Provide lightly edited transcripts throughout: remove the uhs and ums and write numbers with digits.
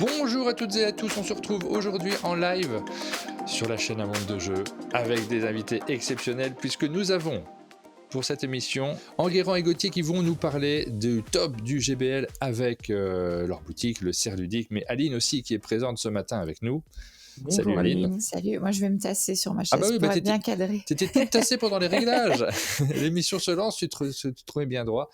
Bonjour à toutes et à tous, on se retrouve aujourd'hui en live sur la chaîne Un Monde de Jeux avec des invités exceptionnels puisque nous avons pour cette émission Enguerrand et Gauthier qui vont nous parler du top du GBL avec leur boutique, le Cerf Ludique, mais Aline aussi qui est présente ce matin avec nous. Bonjour Salut Aline. Salut, moi je vais me tasser sur ma Ah bah chaise oui, pour bah être bien cadrée. t'étais toute tassée pendant les réglages. L'émission se lance, tu te trouvais bien droit.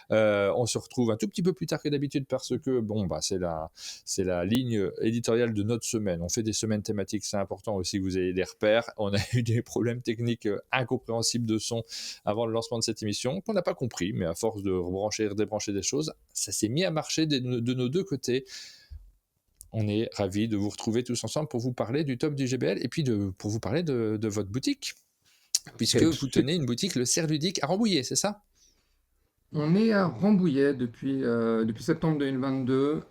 On se retrouve un tout petit peu plus tard que d'habitude parce que bon bah c'est la ligne éditoriale de notre semaine. On fait des semaines thématiques, c'est important aussi que vous ayez des repères. On a eu des problèmes techniques incompréhensibles de son avant le lancement de cette émission qu'on n'a pas compris, mais à force de rebrancher et redébrancher des choses, ça s'est mis à marcher de nos deux côtés. On est ravis de vous retrouver tous ensemble pour vous parler du top du GBL et puis pour vous parler de votre boutique, puisque vous tenez une boutique, le Cerf Ludique, à Rambouillet, c'est ça ? On est à Rambouillet depuis septembre 2022.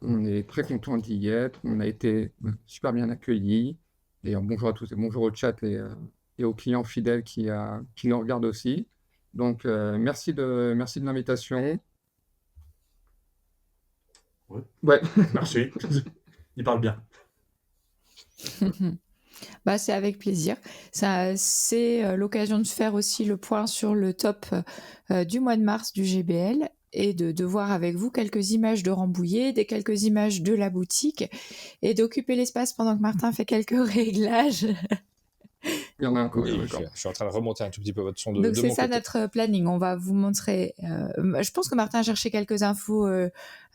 On est très content d'y être. On a été super bien accueillis. D'ailleurs, bonjour à tous et bonjour au chat et aux clients fidèles qui nous regardent aussi. Donc, merci de l'invitation. Ouais, merci. Il parle bien. Bah, c'est avec plaisir. Ça, c'est l'occasion de faire aussi le point sur le top du mois de mars du GBL et de voir avec vous quelques images de Rambouillet, quelques images de la boutique et d'occuper l'espace pendant que Martin fait quelques réglages. Il y en a un Oui, je suis en train de remonter un tout petit peu votre son de mon côté. Donc c'est ça notre planning. On va vous montrer. Je pense que Martin a cherché quelques infos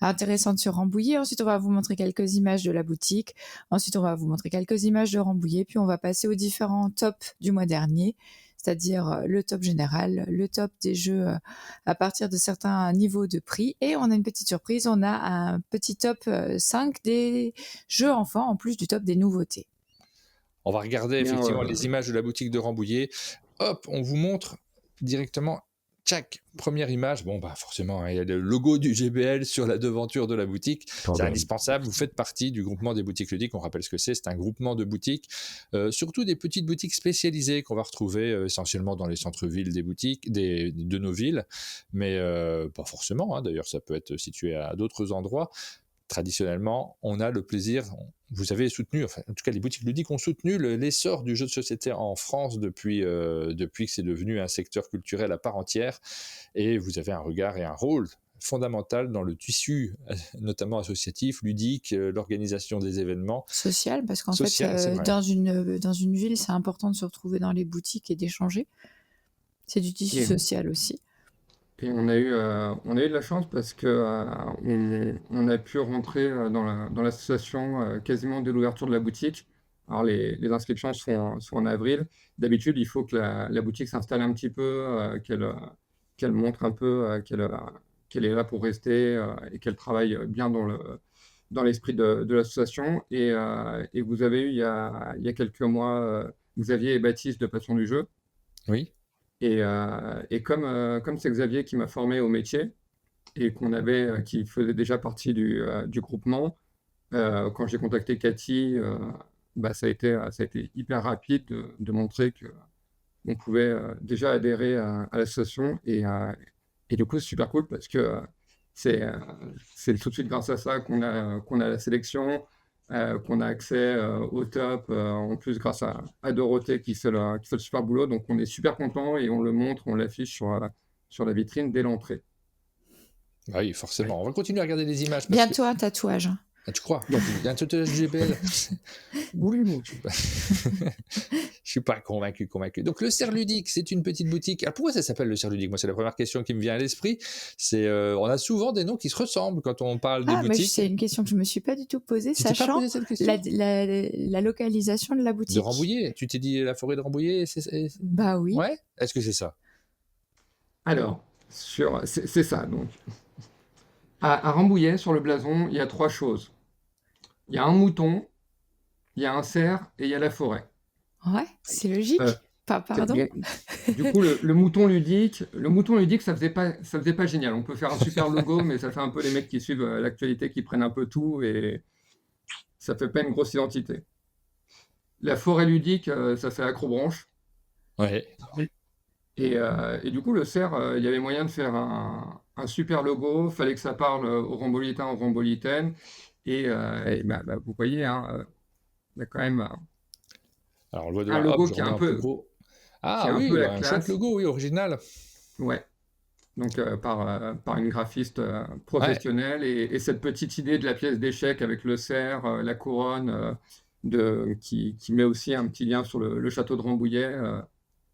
intéressantes sur Rambouillet. Ensuite, on va vous montrer quelques images de la boutique. Ensuite, on va vous montrer quelques images de Rambouillet. Puis on va passer aux différents tops du mois dernier, c'est-à-dire le top général, le top des jeux à partir de certains niveaux de prix. Et on a une petite surprise. On a un petit top 5 des jeux enfants en plus du top des nouveautés. On va regarder effectivement les images de la boutique de Rambouillet. Hop, on vous montre directement chaque première image. Bon, bah forcément, il y a le logo du GBL sur la devanture de la boutique. C'est indispensable. Vous faites partie du groupement des boutiques ludiques. On rappelle ce que c'est. C'est un groupement de boutiques, surtout des petites boutiques spécialisées qu'on va retrouver essentiellement dans les centres-villes des boutiques, de nos villes, mais pas forcément. Hein. D'ailleurs, ça peut être situé à d'autres endroits. Traditionnellement, on a le plaisir, vous avez soutenu, enfin, en tout cas les boutiques ludiques ont soutenu l'essor du jeu de société en France depuis que c'est devenu un secteur culturel à part entière, et vous avez un regard et un rôle fondamental dans le tissu, notamment associatif, ludique, l'organisation des événements. Social, parce qu'en fait, dans une ville, c'est important de se retrouver dans les boutiques et d'échanger. C'est du tissu social aussi. Et on a eu de la chance parce que on a pu rentrer dans l'association quasiment dès l'ouverture de la boutique. Alors les inscriptions sont en avril. D'habitude, il faut que la boutique s'installe un petit peu, qu'elle montre un peu qu'elle est là pour rester et qu'elle travaille bien dans l'esprit de l'association. Et vous avez eu il y a quelques mois Xavier et Baptiste de Passion du Jeu. Oui. Et comme c'est Xavier qui m'a formé au métier et qui faisait déjà partie du groupement, quand j'ai contacté Cathy, ça a été hyper rapide de montrer qu'on pouvait déjà adhérer à l'association et du coup c'est super cool parce que c'est tout de suite grâce à ça qu'on a la sélection. Qu'on a accès au top, en plus grâce à Dorothée qui fait le super boulot. Donc on est super content et on le montre, on l'affiche sur la vitrine dès l'entrée. Oui, forcément. Ouais. On va continuer à regarder les images. Bientôt un tatouage. Ah, tu crois ? Il y a un tatouage GBL. Oui, je suis pas convaincu. Donc le Cerf Ludique, c'est une petite boutique. Alors pourquoi ça s'appelle le Cerf Ludique ? Moi, c'est la première question qui me vient à l'esprit. C'est on a souvent des noms qui se ressemblent quand on parle des boutiques. C'est une question que je me suis pas du tout posée, sachant la localisation de la boutique. De Rambouillet. Tu t'es dit la forêt de Rambouillet. Bah oui. Ouais. Est-ce que c'est ça ? Alors c'est ça. Donc à Rambouillet, sur le blason, il y a 3 choses. Il y a un mouton, il y a un cerf et il y a la forêt. Ouais, c'est logique. Pardon. Du coup, le mouton ludique, ça faisait pas génial. On peut faire un super logo, mais ça fait un peu les mecs qui suivent l'actualité, qui prennent un peu tout et ça fait pas une grosse identité. La forêt ludique, ça fait acrobranche. Ouais. Et du coup, le cerf, il y avait moyen de faire un super logo. Fallait que ça parle aux Rambouilletains, aux Rambouilletaines. Vous voyez, hein, il y a quand même Alors, on le voit de un loin, hop, logo je qui est remets un en plus peu, gros. qui est Ah un oui, peu la bah, un chouette classe. logo, oui, original. Ouais. Donc par une graphiste Ouais. professionnelle et cette petite idée de la pièce d'échecs avec le cerf, la couronne, qui met aussi un petit lien sur le château de Rambouillet.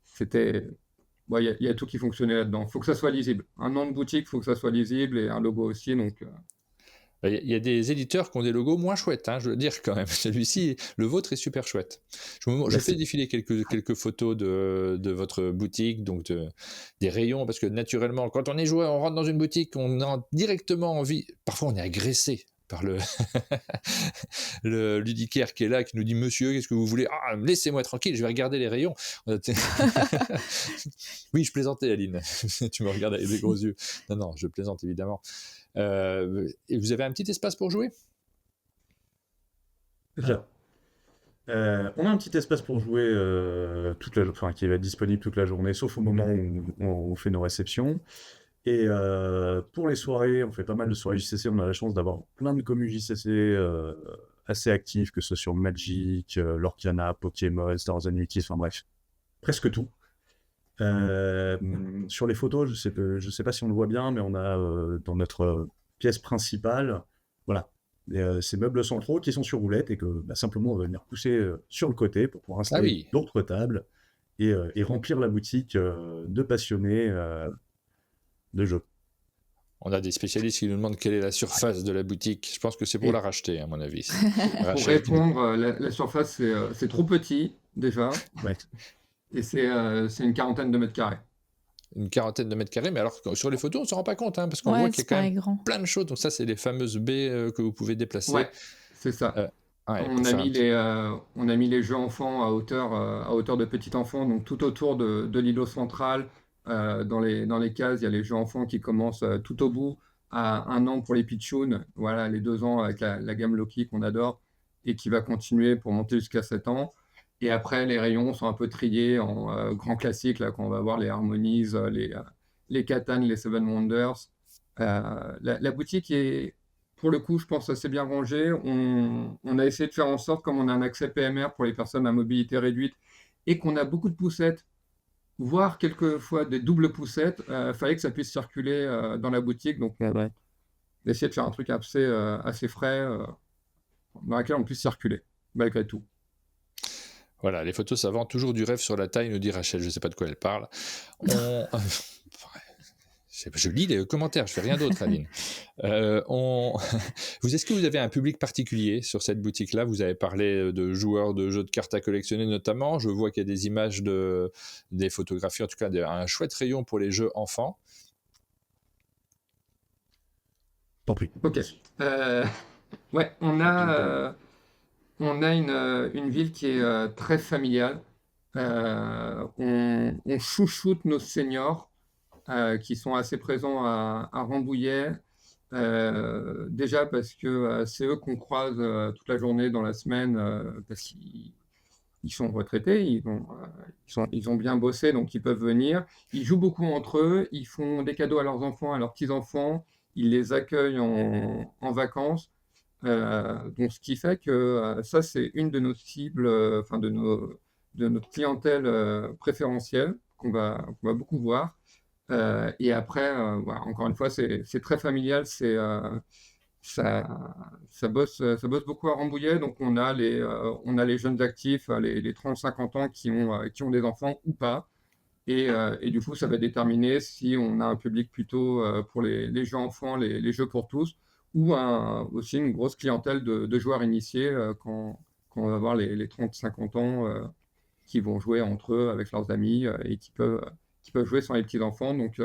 C'était, il y a tout qui fonctionnait là-dedans. Il faut que ça soit lisible. Un nom de boutique, il faut que ça soit lisible et un logo aussi. Donc Il y a des éditeurs qui ont des logos moins chouettes, hein, je veux dire quand même. Celui-ci, le vôtre est super chouette. Je fais défiler quelques photos de votre boutique, donc des rayons, parce que naturellement, quand on est joueur, on rentre dans une boutique, on a directement envie. Parfois, on est agressé par le ludicaire qui est là, qui nous dit monsieur, qu'est-ce que vous voulez? Ah, laissez-moi tranquille, je vais regarder les rayons. Oui, je plaisantais, Aline. Tu me regardes avec des gros yeux. Non, je plaisante évidemment. Et vous avez un petit espace pour jouer? Déjà. On a un petit espace pour jouer qui va être disponible toute la journée, sauf au moment où on fait nos réceptions. Et pour les soirées, on fait pas mal de soirées JCC. On a la chance d'avoir plein de communes JCC assez actifs, que ce soit sur Magic, Lorcana, Pokémon, Star Wars Unlimited, enfin bref, presque tout. Sur les photos, je sais pas si on le voit bien, mais on a dans notre pièce principale, voilà, ces meubles centraux qui sont sur roulette et que simplement on va venir pousser sur le côté pour pouvoir installer d'autres tables et remplir la boutique de passionnés de jeux. On a des spécialistes qui nous demandent quelle est la surface de la boutique. Je pense que c'est pour la racheter, à mon avis. Pour répondre, la surface, c'est trop petit, déjà. Ouais. Et c'est une quarantaine de mètres carrés. Une quarantaine de mètres carrés, mais alors sur les photos, on ne se rend pas compte, hein, parce qu'on voit qu'il y a quand même plein de choses. Donc ça, c'est les fameuses baies que vous pouvez déplacer. Ouais, c'est ça. On a mis les jeux enfants à hauteur de petit enfant, donc tout autour de l'îlot central. Dans les cases, il y a les jeux enfants qui commencent tout au bout, à 1 an pour les pitchouns, voilà, les 2 ans avec la gamme Loki qu'on adore, et qui va continuer pour monter jusqu'à 7 ans. Et après, les rayons sont un peu triés en grands classiques, là, quand on va voir les Harmonies, les Catan, les Seven Wonders. La boutique est, pour le coup, je pense, assez bien rangée. On a essayé de faire en sorte, comme on a un accès PMR pour les personnes à mobilité réduite et qu'on a beaucoup de poussettes, voire quelquefois des doubles poussettes, fallait que ça puisse circuler dans la boutique. Donc, d'essayer de faire un truc assez frais dans lequel on puisse circuler, malgré tout. Voilà, les photos, ça vend toujours du rêve sur la taille, nous dit Rachel. Je ne sais pas de quoi elle parle. Je lis les commentaires, je fais rien d'autre, Aline. Est-ce que vous avez un public particulier sur cette boutique-là? Vous avez parlé de joueurs de jeux de cartes à collectionner notamment. Je vois qu'il y a des images, des photographies, en tout cas un chouette rayon pour les jeux enfants. T'en prie. Ok. Ouais, on a une ville qui est très familiale. On chouchoute nos seniors qui sont assez présents à Rambouillet. Déjà parce que c'est eux qu'on croise toute la journée dans la semaine parce qu'ils sont retraités, ils ont bien bossé, donc ils peuvent venir. Ils jouent beaucoup entre eux, ils font des cadeaux à leurs enfants, à leurs petits-enfants, ils les accueillent en vacances. Donc ce qui fait que ça, c'est une de nos cibles, de notre clientèle préférentielle qu'on va beaucoup voir. Et après, voilà, encore une fois, c'est très familial, ça bosse beaucoup à Rambouillet. Donc on a les jeunes actifs, les 30-50 ans qui ont des enfants ou pas. Et du coup, ça va déterminer si on a un public plutôt pour les jeux enfants, les jeux pour tous, ou aussi une grosse clientèle de joueurs initiés quand on va voir les 30-50 ans qui vont jouer entre eux avec leurs amis et qui peuvent jouer sans les petits-enfants. Donc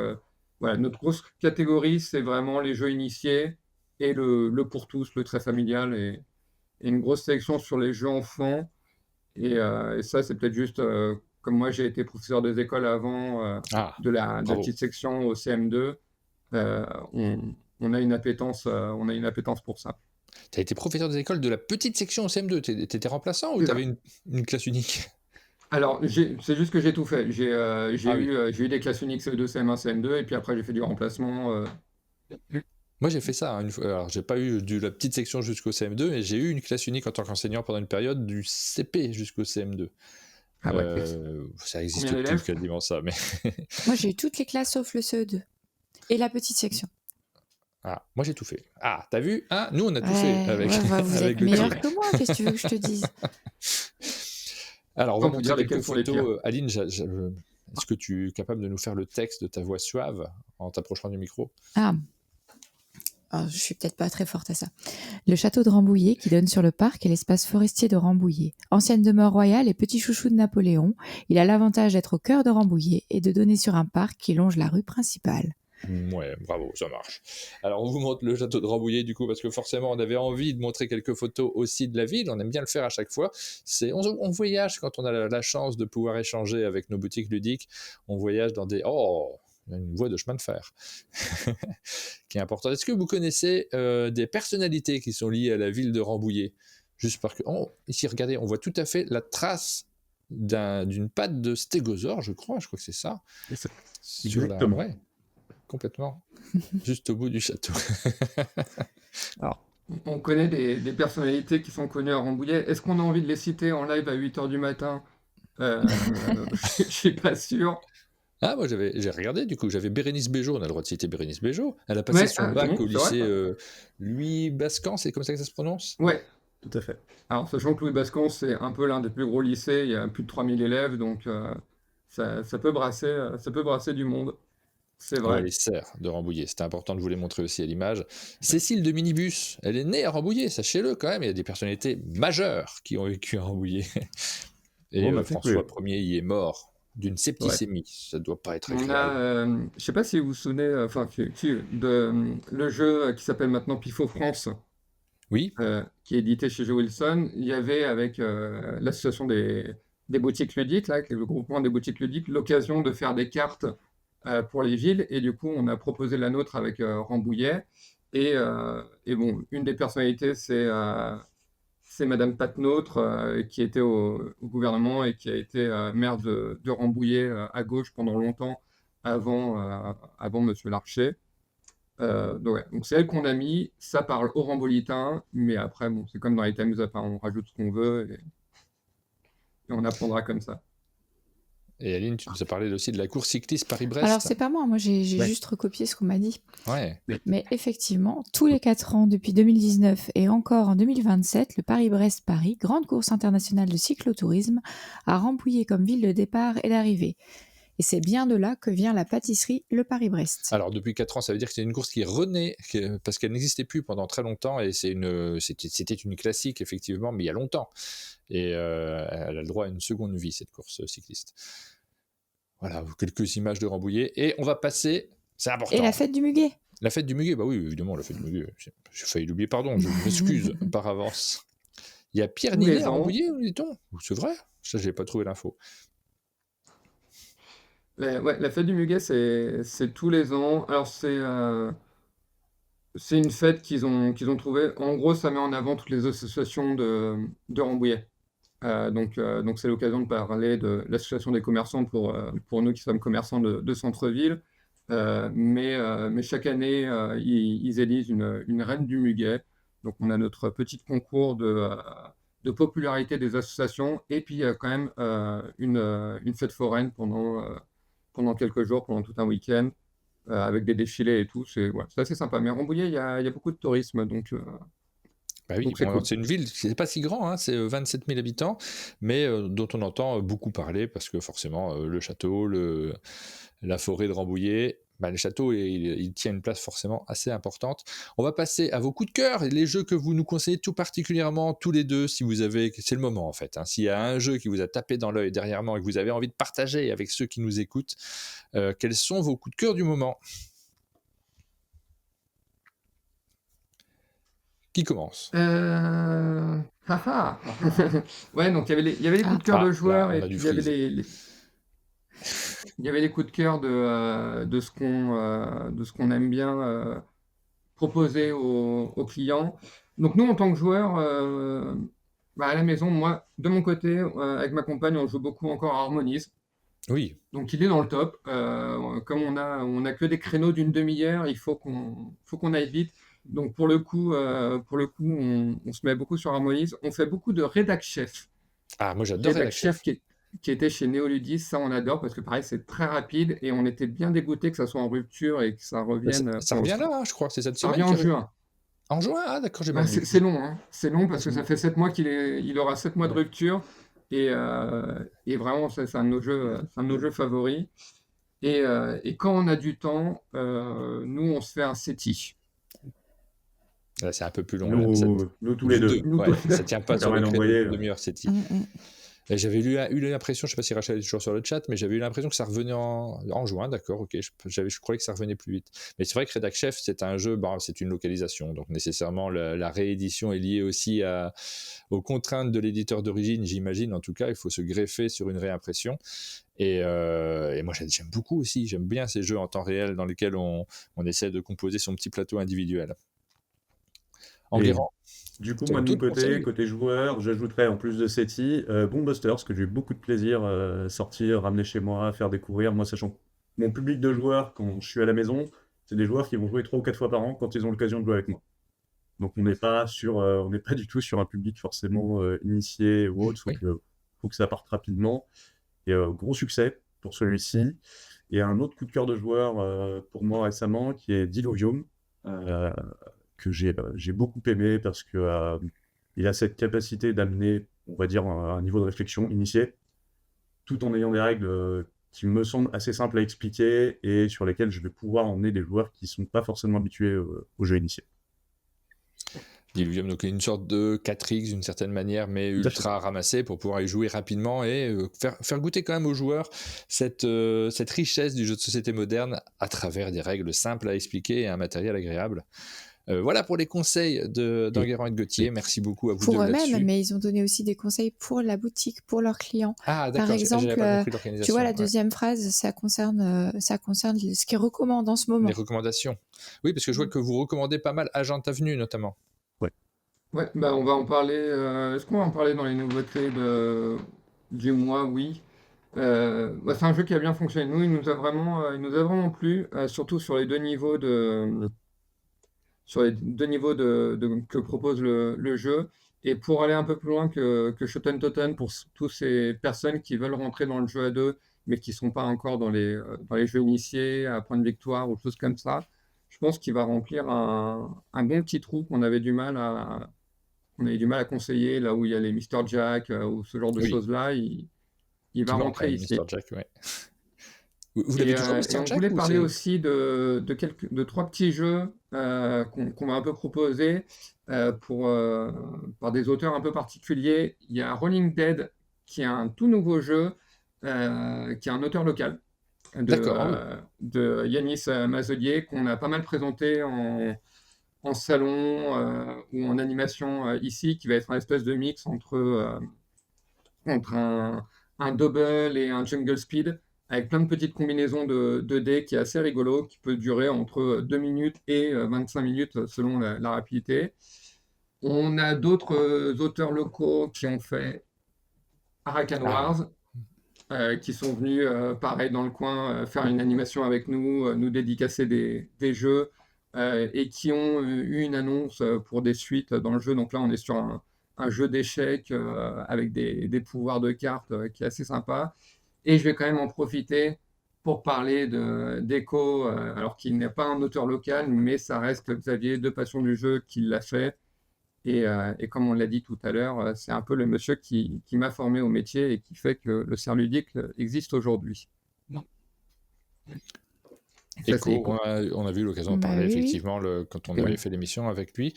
voilà, notre grosse catégorie, c'est vraiment les jeux initiés et le pour tous, le très familial, et une grosse sélection sur les jeux enfants. Et ça, c'est peut-être juste, comme moi j'ai été professeur des écoles avant de la petite section au CM2, on a une appétence pour ça. Tu as été professeur des écoles de la petite section au CM2, tu étais remplaçant ou tu avais une classe unique? Alors, c'est juste que j'ai tout fait. J'ai eu des classes uniques CE2, CM1, CM2, et puis après j'ai fait du remplacement. Moi, j'ai fait ça, hein, une fois. Alors, j'ai pas eu la petite section jusqu'au CM2, mais j'ai eu une classe unique en tant qu'enseignant pendant une période du CP jusqu'au CM2. Ah ouais. Ça Combien existe plus d'élèves? quasiment ça, mais Moi, j'ai eu toutes les classes sauf le CE2 et la petite section. ah, moi j'ai tout fait. Ah, t'as vu? Hein, nous on a tout fait avec, vous avec êtes le meilleur tir. que moi, qu'est-ce que tu veux que je te dise? Alors, on va Sans vous montrer dire lesquels quelques sont les pires. photos. Aline, est-ce que tu es capable de nous faire le texte de ta voix suave en t'approchant du micro? Ah. Oh, je suis peut-être pas très forte à ça. Le château de Rambouillet qui donne sur le parc et l'espace forestier de Rambouillet. Ancienne demeure royale et petit chouchou de Napoléon, il a l'avantage d'être au cœur de Rambouillet et de donner sur un parc qui longe la rue principale. Ouais, bravo, ça marche. Alors, on vous montre le château de Rambouillet, du coup, parce que forcément, on avait envie de montrer quelques photos aussi de la ville. On aime bien le faire à chaque fois. On voyage quand on a la chance de pouvoir échanger avec nos boutiques ludiques. On voyage dans des... Oh, il y a une voie de chemin de fer qui est importante. Est-ce que vous connaissez des personnalités qui sont liées à la ville de Rambouillet? Juste parce que... Oh, ici, regardez, on voit tout à fait la trace d'une patte de stégosaure, je crois que c'est ça. Exactement. Ouais, complètement. Juste au bout du château. Alors, on connaît des personnalités qui sont connues à Rambouillet. Est-ce qu'on a envie de les citer en live à 8h du matin? Je suis pas sûr. Ah, moi j'ai regardé, du coup, j'avais Bérénice Bejo, on a le droit de citer Bérénice Bejo. Elle a passé Ouais, son bac au c'est vrai, lycée ça. Louis Bascan, c'est comme ça que ça se prononce? Ouais. Tout à fait. Alors, sachant que Louis Bascan, c'est un peu l'un des plus gros lycées, il y a plus de 3000 élèves, donc ça peut brasser du monde. C'est Ouais, vrai. les serres de Rambouillet, c'était important de vous les montrer aussi à l'image. Cécile de Minibus, elle est née à Rambouillet, sachez-le quand même, il y a des personnalités majeures qui ont vécu à Rambouillet. Et Bon, bah, c'est François cool. Ier y est mort d'une Ouais. septicémie, ça doit pas être On agréable. a, je sais pas si vous vous souvenez, enfin, le jeu qui s'appelle maintenant Pifo France, Oui, qui est édité chez Joe Wilson. Il y avait avec l'association des boutiques ludiques, là, avec le groupement des boutiques ludiques, l'occasion de faire des cartes pour les villes. Et du coup, on a proposé la nôtre avec Rambouillet. Et bon, une des personnalités, c'est Madame Patnôtre, qui était au gouvernement et qui a été maire de Rambouillet à gauche pendant longtemps avant Monsieur Larcher. Donc, ouais. Donc c'est elle qu'on a mis, ça parle au rambolitain, mais après, bon, c'est comme dans les Tamus, on rajoute ce qu'on veut et on apprendra comme ça. et Aline, tu nous as parlé aussi de la course cycliste Paris-Brest. Alors, c'est pas moi, j'ai Ouais. juste recopié ce qu'on m'a dit. Ouais. Mais effectivement, tous les 4 ans, depuis 2019 et encore en 2027, le Paris-Brest-Paris, grande course internationale de cyclotourisme, a Rambouillet comme ville de départ et d'arrivée. Et c'est bien de là que vient la pâtisserie Le Paris-Brest. Alors, depuis 4 ans, ça veut dire que c'est une course qui renaît, parce qu'elle n'existait plus pendant très longtemps, et c'était une classique, effectivement, mais il y a longtemps. Et elle a le droit à une seconde vie, cette course cycliste. Voilà, quelques images de Rambouillet. Et on va passer, c'est important. Et la fête du muguet. La fête du muguet, bah oui, évidemment, la fête du muguet. J'ai failli l'oublier, pardon, je m'excuse par avance. Il y a Pierre Tous Ninet les à ans. Rambouillet, dit-on? C'est vrai? Ça, j'ai pas trouvé l'info. Ouais, la fête du muguet, c'est tous les ans. Alors, c'est une fête qu'ils ont trouvée. En gros, ça met en avant toutes les associations de Rambouillet. Donc c'est l'occasion de parler de l'association des commerçants pour nous qui sommes commerçants de centre-ville. Mais chaque année, ils élisent une reine du muguet. Donc on a notre petit concours de popularité des associations. Et puis il y a quand même une fête foraine pendant quelques jours, pendant tout un week-end, avec des défilés et tout. C'est assez sympa. Mais à Rambouillet, il y a beaucoup de tourisme. Bah oui, Donc c'est cool. c'est une ville, c'est pas si grand, hein, c'est 27 000 habitants, mais dont on entend beaucoup parler parce que forcément le château, la forêt de Rambouillet, bah, le château il tient une place forcément assez importante. On va passer à vos coups de cœur et les jeux que vous nous conseillez tout particulièrement tous les deux, si vous avez, c'est le moment en fait. Hein, s'il y a un jeu qui vous a tapé dans l'œil dernièrement et que vous avez envie de partager avec ceux qui nous écoutent, quels sont vos coups de cœur du moment? Qui commence? Ouais, donc il y avait les coups de cœur de joueurs là, on et a du puis il y avait freeze. il y avait les coups de cœur de ce qu'on aime bien proposer aux clients. Donc nous, en tant que joueurs, à la maison, moi, de mon côté, avec ma compagne, on joue beaucoup encore à Harmonise. Oui, Donc il est dans le top. Comme on a que des créneaux d'une demi-heure, il faut qu'on aille vite. Donc pour le coup, on se met beaucoup sur Harmonise. On fait beaucoup de Redac Chef. ah, moi j'adore Redac Redac Chef Chef. qui était chez Neoludis, ça on adore parce que pareil, c'est très rapide et on était bien dégoûté que ça soit en rupture et que ça Bah, ça, revienne. ça revient là, hein, je crois, c'est cette Ça revient semaine en qu'il revient. juin. En juin, ah d'accord, j'ai Bah, mal lu. c'est long, hein. C'est long parce que C'est ça bon. fait 7 mois il aura 7 mois de Ouais. rupture et vraiment c'est un de nos jeux, c'est un de nos jeux favoris. Et quand on a du temps, nous on se fait un SETI. Là, c'est un peu plus long. Là. Nous tous les Vous deux. deux, Nous, ouais, ça tient pas Ça sur permet le créneau d'envoyer. d'une demi-heure, c'est Mm, mm. Et j'avais eu l'impression, je sais pas si Rachel est toujours sur le chat, mais j'avais eu l'impression que ça revenait en juin, d'accord, ok, je croyais que ça revenait plus vite. Mais c'est vrai que Redac Chef, c'est un jeu, c'est une localisation, donc nécessairement la réédition est liée aussi aux contraintes de l'éditeur d'origine, j'imagine, en tout cas, il faut se greffer sur une réimpression. Et moi j'aime beaucoup aussi, j'aime bien ces jeux en temps réel dans lesquels on essaie de composer son petit plateau individuel. Enguerrand, Du coup, tu as moi de mon d'autres conseils? côté joueur, j'ajouterais en plus de SETI, Boombusters, que j'ai eu beaucoup de plaisir sortir, ramener chez moi, faire découvrir. Moi, sachant que mon public de joueurs, quand je suis à la maison, c'est des joueurs qui vont jouer 3 ou 4 fois par an quand ils ont l'occasion de jouer avec moi. Donc on n'est pas du tout sur un public forcément initié ou autre. Oui. Faut que ça parte rapidement. Et gros succès pour celui-ci. Et un autre coup de cœur de joueur pour moi récemment, qui est Diluvium, que j'ai beaucoup aimé parce que il a cette capacité d'amener, on va dire, un niveau de réflexion initié, tout en ayant des règles qui me semblent assez simples à expliquer et sur lesquelles je vais pouvoir emmener des joueurs qui ne sont pas forcément habitués au jeu initié. Diluvium, donc une sorte de 4X d'une certaine manière, mais ultra ramassé pour pouvoir y jouer rapidement et faire goûter quand même aux joueurs cette richesse du jeu de société moderne à travers des règles simples à expliquer et un matériel agréable. Voilà pour les conseils d'Enguerrand et de Gauthier. Merci beaucoup à vous Pour deux eux-mêmes, là-dessus. mais ils ont donné aussi des conseils pour la boutique, pour leurs clients. Ah d'accord, Par exemple, j'avais pas compris l'organisation. tu vois, la ouais. deuxième phrase, ça concerne ce qu'ils recommandent en ce moment. Les recommandations. Oui, parce que je vois que vous recommandez pas mal Agent Avenue notamment. Ouais, bah on va en parler. Est-ce qu'on va en parler dans les nouveautés du mois? Oui. C'est un jeu qui a bien fonctionné. Nous, il nous a vraiment plu, surtout sur les deux niveaux que propose le jeu. Et pour aller un peu plus loin que Shoten Toten, pour toutes ces personnes qui veulent rentrer dans le jeu à deux, mais qui ne sont pas encore dans les jeux initiés, à point de victoire ou choses comme ça, je pense qu'il va remplir un bon petit trou qu'on avait du mal à conseiller, là où il y a les Mr. Jack ou ce genre de Oui. choses-là. Il va Qui manque, rentrer ici. Mr. Jack, ouais. Vous l'avez toujours, Mr. Et on Jack, voulait ou parler c'est- aussi de trois petits jeux qu'on va un peu proposer par des auteurs un peu particuliers. Il y a Rolling Dead, qui est un tout nouveau jeu, qui est un auteur local D'accord. de Yanis Mazelier, qu'on a pas mal présenté en salon ou en animation ici, qui va être un espèce de mix entre un double et un jungle speed, avec plein de petites combinaisons de dés qui est assez rigolo, qui peut durer entre 2 minutes et 25 minutes selon la rapidité. On a d'autres auteurs locaux qui ont fait Arakan Wars, qui sont venus, pareil, dans le coin, faire une animation avec nous, nous dédicacer des jeux, et qui ont eu une annonce pour des suites dans le jeu. Donc là, on est sur un jeu d'échecs avec des pouvoirs de cartes qui est assez sympa. Et je vais quand même en profiter pour parler d'Echo, alors qu'il n'est pas un auteur local, mais ça reste Xavier de Passion du jeu qui l'a fait. Et comme on l'a dit tout à l'heure, c'est un peu le monsieur qui m'a formé au métier et qui fait que le cerf ludique existe aujourd'hui. Ça, c'est Echo, Echo. on a eu l'occasion de Bah parler oui. effectivement quand on Ouais. avait fait l'émission avec lui.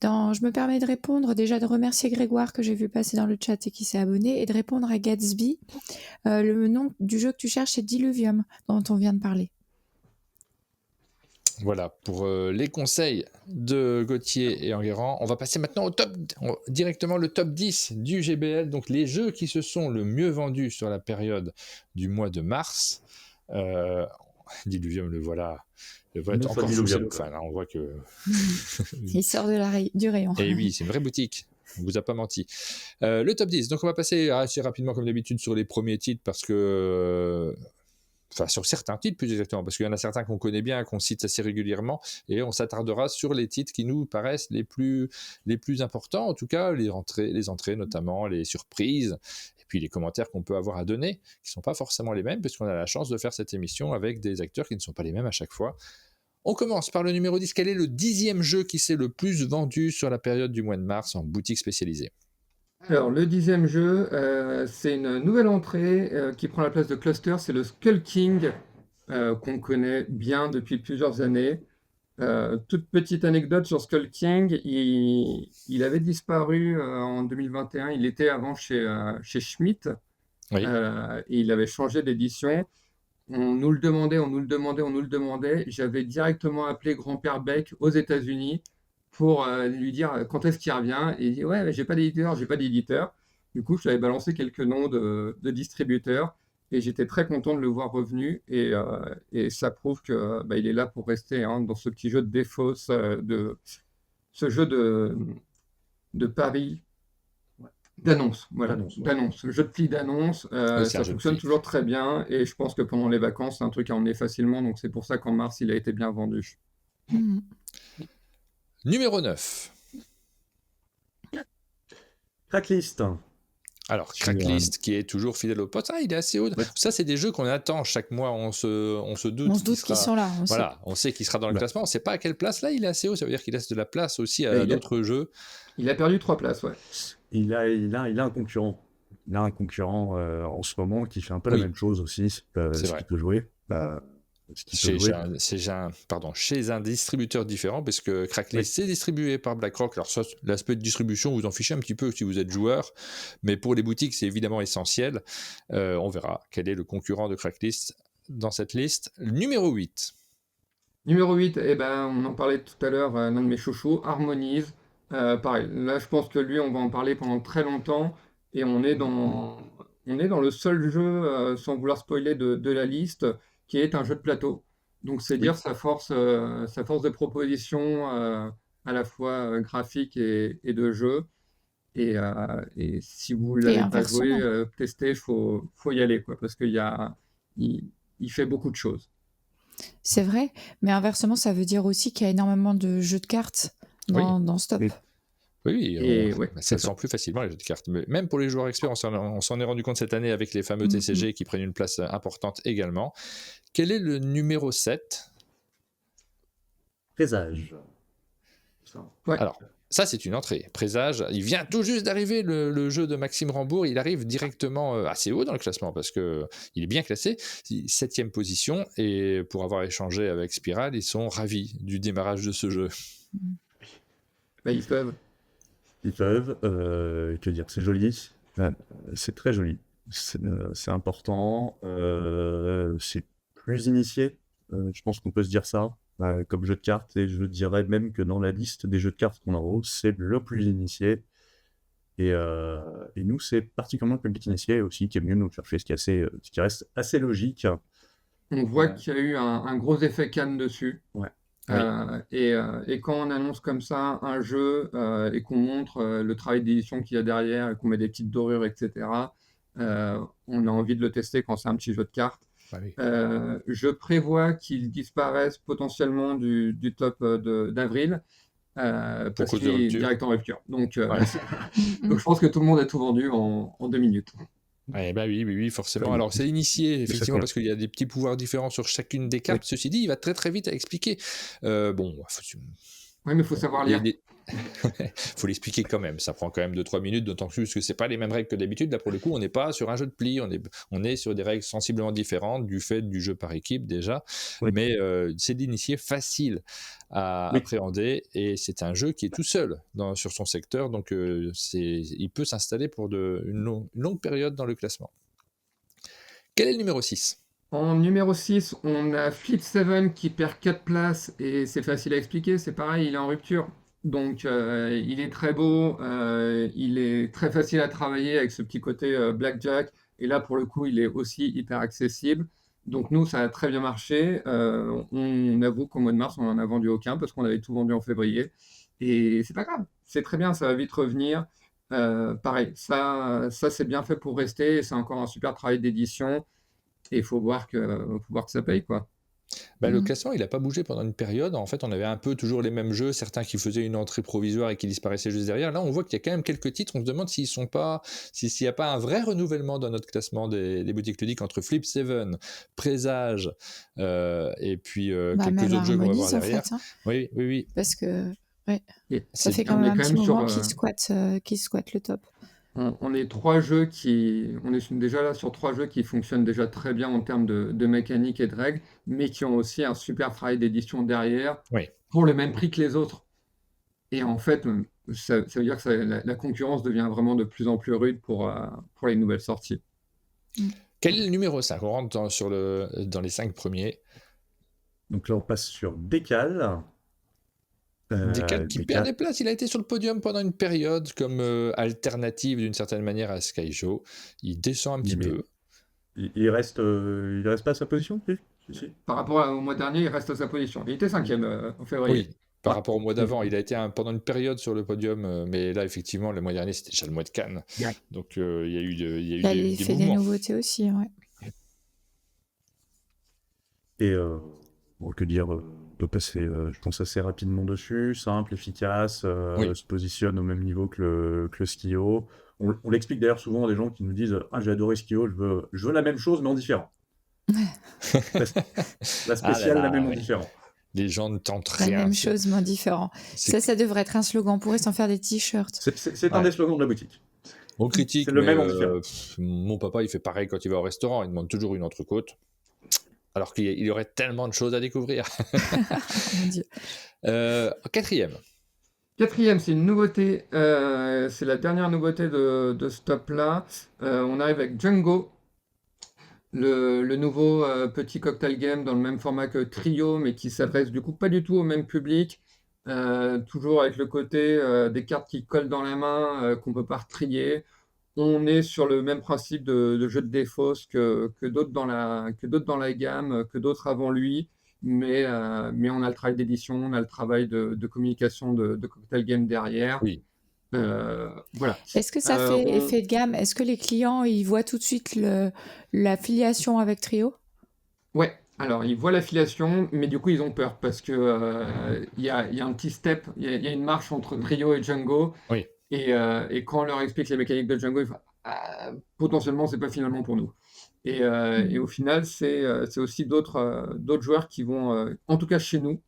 Je me permets de répondre, déjà de remercier Grégoire que j'ai vu passer dans le chat et qui s'est abonné, et de répondre à Gatsby. Le nom du jeu que tu cherches, c'est Diluvium, dont on vient de parler. Voilà, pour les conseils de Gauthier et Enguerrand. On va passer maintenant directement le top 10 du GBL, donc les jeux qui se sont le mieux vendus sur la période du mois de mars. Diluvium, le voilà Une fois encore sous Diluvium, cellophane, hein, on voit que... Il sort du rayon. Et oui, c'est une vraie boutique. On vous a pas menti. Le top 10. Donc, on va passer assez rapidement, comme d'habitude, sur les premiers titres parce que. Enfin, sur certains titres, plus exactement, parce qu'il y en a certains qu'on connaît bien, qu'on cite assez régulièrement, et on s'attardera sur les titres qui nous paraissent les plus importants, en tout cas, les entrées notamment, les surprises, et puis les commentaires qu'on peut avoir à donner, qui ne sont pas forcément les mêmes, puisqu'on a la chance de faire cette émission avec des acteurs qui ne sont pas les mêmes à chaque fois. On commence par le numéro 10. Quel est le 10e jeu qui s'est le plus vendu sur la période du mois de mars en boutique spécialisée? Alors, le 10e jeu, c'est une nouvelle entrée qui prend la place de Cluster, c'est le Skull King, qu'on connaît bien depuis plusieurs années. Toute petite anecdote sur Skull King, il avait disparu en 2021, il était avant chez Schmidt, Oui. et il avait changé d'édition. On nous le demandait. J'avais directement appelé Grand-Père Beck aux États-Unis pour lui dire quand est-ce qu'il revient. Et il dit ouais, mais j'ai pas d'éditeur. Du coup, je lui avais balancé quelques noms de distributeurs et j'étais très content de le voir revenu. Et ça prouve que il est là pour rester hein, dans ce petit jeu de défausse, ce jeu de paris. D'annonce, voilà, d'annonce. Jeu de pli d'annonce, ça fonctionne toujours très bien et je pense que pendant les vacances, c'est un truc à emmener facilement, donc c'est pour ça qu'en mars, il a été bien vendu. Numéro 9. Cracklist. Alors, Cracklist, qui est toujours fidèle au poste, il est assez haut. Ouais. Ça, c'est des jeux qu'on attend chaque mois. On se doute. On se doute qu'ils sont là. On sait qu'il sera dans le classement. On ne sait pas à quelle place. Là, il est assez haut. Ça veut dire qu'il laisse de la place aussi à d'autres jeux. Il a perdu 3 places, ouais. Il a un concurrent. Il a un concurrent en ce moment qui fait un peu la même chose aussi. C'est vrai. Qu'il peut jouer. Chez un distributeur différent, parce que Cracklist c'est distribué par BlackRock. Alors ça, l'aspect de distribution, vous en fichez un petit peu si vous êtes joueur, mais pour les boutiques, c'est évidemment essentiel. On verra quel est le concurrent de Cracklist dans cette liste. Numéro 8. Numéro 8, on en parlait tout à l'heure, l'un de mes chouchous, Harmonize. Pareil, là je pense que lui, on va en parler pendant très longtemps, et on est dans le seul jeu, sans vouloir spoiler de la liste, qui est un jeu de plateau. Donc c'est dire sa force de proposition à la fois graphique et de jeu. Et si vous ne l'avez pas joué, testé, faut y aller, quoi, parce qu'il il fait beaucoup de choses. C'est vrai, mais inversement, ça veut dire aussi qu'il y a énormément de jeux de cartes dans ce top. Oui, ça se sent plus facilement les jeux de cartes. Mais même pour les joueurs experts, on s'en est rendu compte cette année avec les fameux TCG qui prennent une place importante également. Quel est le numéro 7? Présage. Ouais. Alors, ça, c'est une entrée. Présage, il vient tout juste d'arriver, le jeu de Maxime Rambourg. Il arrive directement assez haut dans le classement parce qu'il est bien classé. 7e position. Et pour avoir échangé avec Spiral, ils sont ravis du démarrage de ce jeu. Ils peuvent. Que dire, c'est joli. C'est très joli. C'est important. C'est plus initié. Je pense qu'on peut se dire ça. Comme jeu de cartes, et je dirais même que dans la liste des jeux de cartes qu'on a en haut, c'est le plus initié. Et nous, c'est particulièrement le plus initié aussi qui est mieux nous chercher, ce qui reste assez logique. On voit qu'il y a eu un gros effet Cannes dessus. Ouais. Et quand on annonce comme ça un jeu et qu'on montre le travail d'édition qu'il y a derrière et qu'on met des petites dorures, etc., on a envie de le tester quand c'est un petit jeu de cartes. Je prévois qu'il disparaisse potentiellement du top d'avril parce qu'il est direct en rupture. Donc je pense que tout le monde a tout vendu en 2 minutes. Oui, forcément. Alors, c'est initié, effectivement, parce qu'il y a des petits pouvoirs différents sur chacune des cartes. Ceci dit, il va très très vite à expliquer. Oui, mais il faut savoir lire. Faut l'expliquer quand même. Ça prend quand même 2-3 minutes, d'autant plus que c'est pas les mêmes règles que d'habitude. Là, pour le coup, on n'est pas sur un jeu de pli. On est sur des règles sensiblement différentes du fait du jeu par équipe déjà. Mais c'est d'initié facile à appréhender et c'est un jeu qui est tout seul sur son secteur. Donc, il peut s'installer pour une longue période dans le classement. Quel est le numéro 6 ? En numéro 6, on a Fleet 7 qui perd 4 places et c'est facile à expliquer. C'est pareil, il est en rupture. Donc, il est très beau, il est très facile à travailler avec ce petit côté blackjack. Et là, pour le coup, il est aussi hyper accessible. Donc nous, ça a très bien marché. On avoue qu'au mois de mars, on en a vendu aucun parce qu'on avait tout vendu en février. Et c'est pas grave, c'est très bien, ça va vite revenir. Pareil, ça c'est bien fait pour rester. C'est encore un super travail d'édition. Et il faut voir que ça paye, quoi. Le classement, il n'a pas bougé pendant une période. En fait, on avait un peu toujours les mêmes jeux, certains qui faisaient une entrée provisoire et qui disparaissaient juste derrière. Là, on voit qu'il y a quand même quelques titres. On se demande s'il n'y a pas un vrai renouvellement dans notre classement des boutiques ludiques entre Flip 7, Présage et puis quelques autres jeux qu'on va voir derrière. En fait, hein. Oui. Parce que Et ça fait on quand est même un petit moment sur, qu'ils squattent le top. on est déjà là sur 3 jeux qui fonctionnent déjà très bien en termes de mécanique et de règles, mais qui ont aussi un super travail d'édition derrière Oui. pour le même prix que les autres. Et en fait, ça veut dire que la concurrence devient vraiment de plus en plus rude pour les nouvelles sorties. Quel est le numéro 5? On rentre dans les 5 premiers. Donc là, on passe sur Décal. Décal qui perd des places. Il a été sur le podium pendant une période comme alternative d'une certaine manière à Skyjo. Il descend un petit peu. Il reste pas à sa position, si. Par rapport au mois dernier, il reste à sa position. Il était 5e en février. Oui, par rapport au mois d'avant. Il a été pendant une période sur le podium, mais là, effectivement, le mois dernier, c'était déjà le mois de Cannes. Donc, il y a eu des fait mouvements. des nouveautés aussi, ouais. Et que dire, on peut passer, je pense, assez rapidement dessus, simple, efficace, se positionne au même niveau que le Skio. On l'explique d'ailleurs souvent à des gens qui nous disent « Ah, j'ai adoré Skio, je veux la même chose, mais en différent. » La spéciale, la même en différent. Les gens ne tentent rien. La même chose, mais en différent. Ça devrait être un slogan. On pourrait s'en faire des t-shirts. C'est un des slogans de la boutique. On critique, c'est le même en différent. Mon papa, il fait pareil quand il va au restaurant. Il demande toujours une entrecôte. Alors qu'il y aurait tellement de choses à découvrir. Mon Dieu. 4e. 4e, c'est une nouveauté. C'est la dernière nouveauté de ce top-là. On arrive avec Django, le nouveau petit cocktail game dans le même format que Trio, mais qui s'adresse du coup pas du tout au même public. Toujours avec le côté des cartes qui collent dans la main, qu'on peut pas retrier. On est sur le même principe de jeu de défausse que d'autres dans la gamme, que d'autres avant lui, mais on a le travail d'édition, on a le travail de communication de cocktail game derrière. Oui. Voilà. Est-ce que ça fait effet de gamme? Est-ce que les clients ils voient tout de suite l'affiliation avec Trio? Ouais. Alors, ils voient l'affiliation, mais du coup, ils ont peur parce que il y a un petit step, il y a une marche entre Trio et Django. Oui. Et quand on leur explique les mécaniques de Django, ils font potentiellement, c'est pas finalement pour nous. Et au final, c'est aussi d'autres joueurs qui vont, en tout cas chez nous,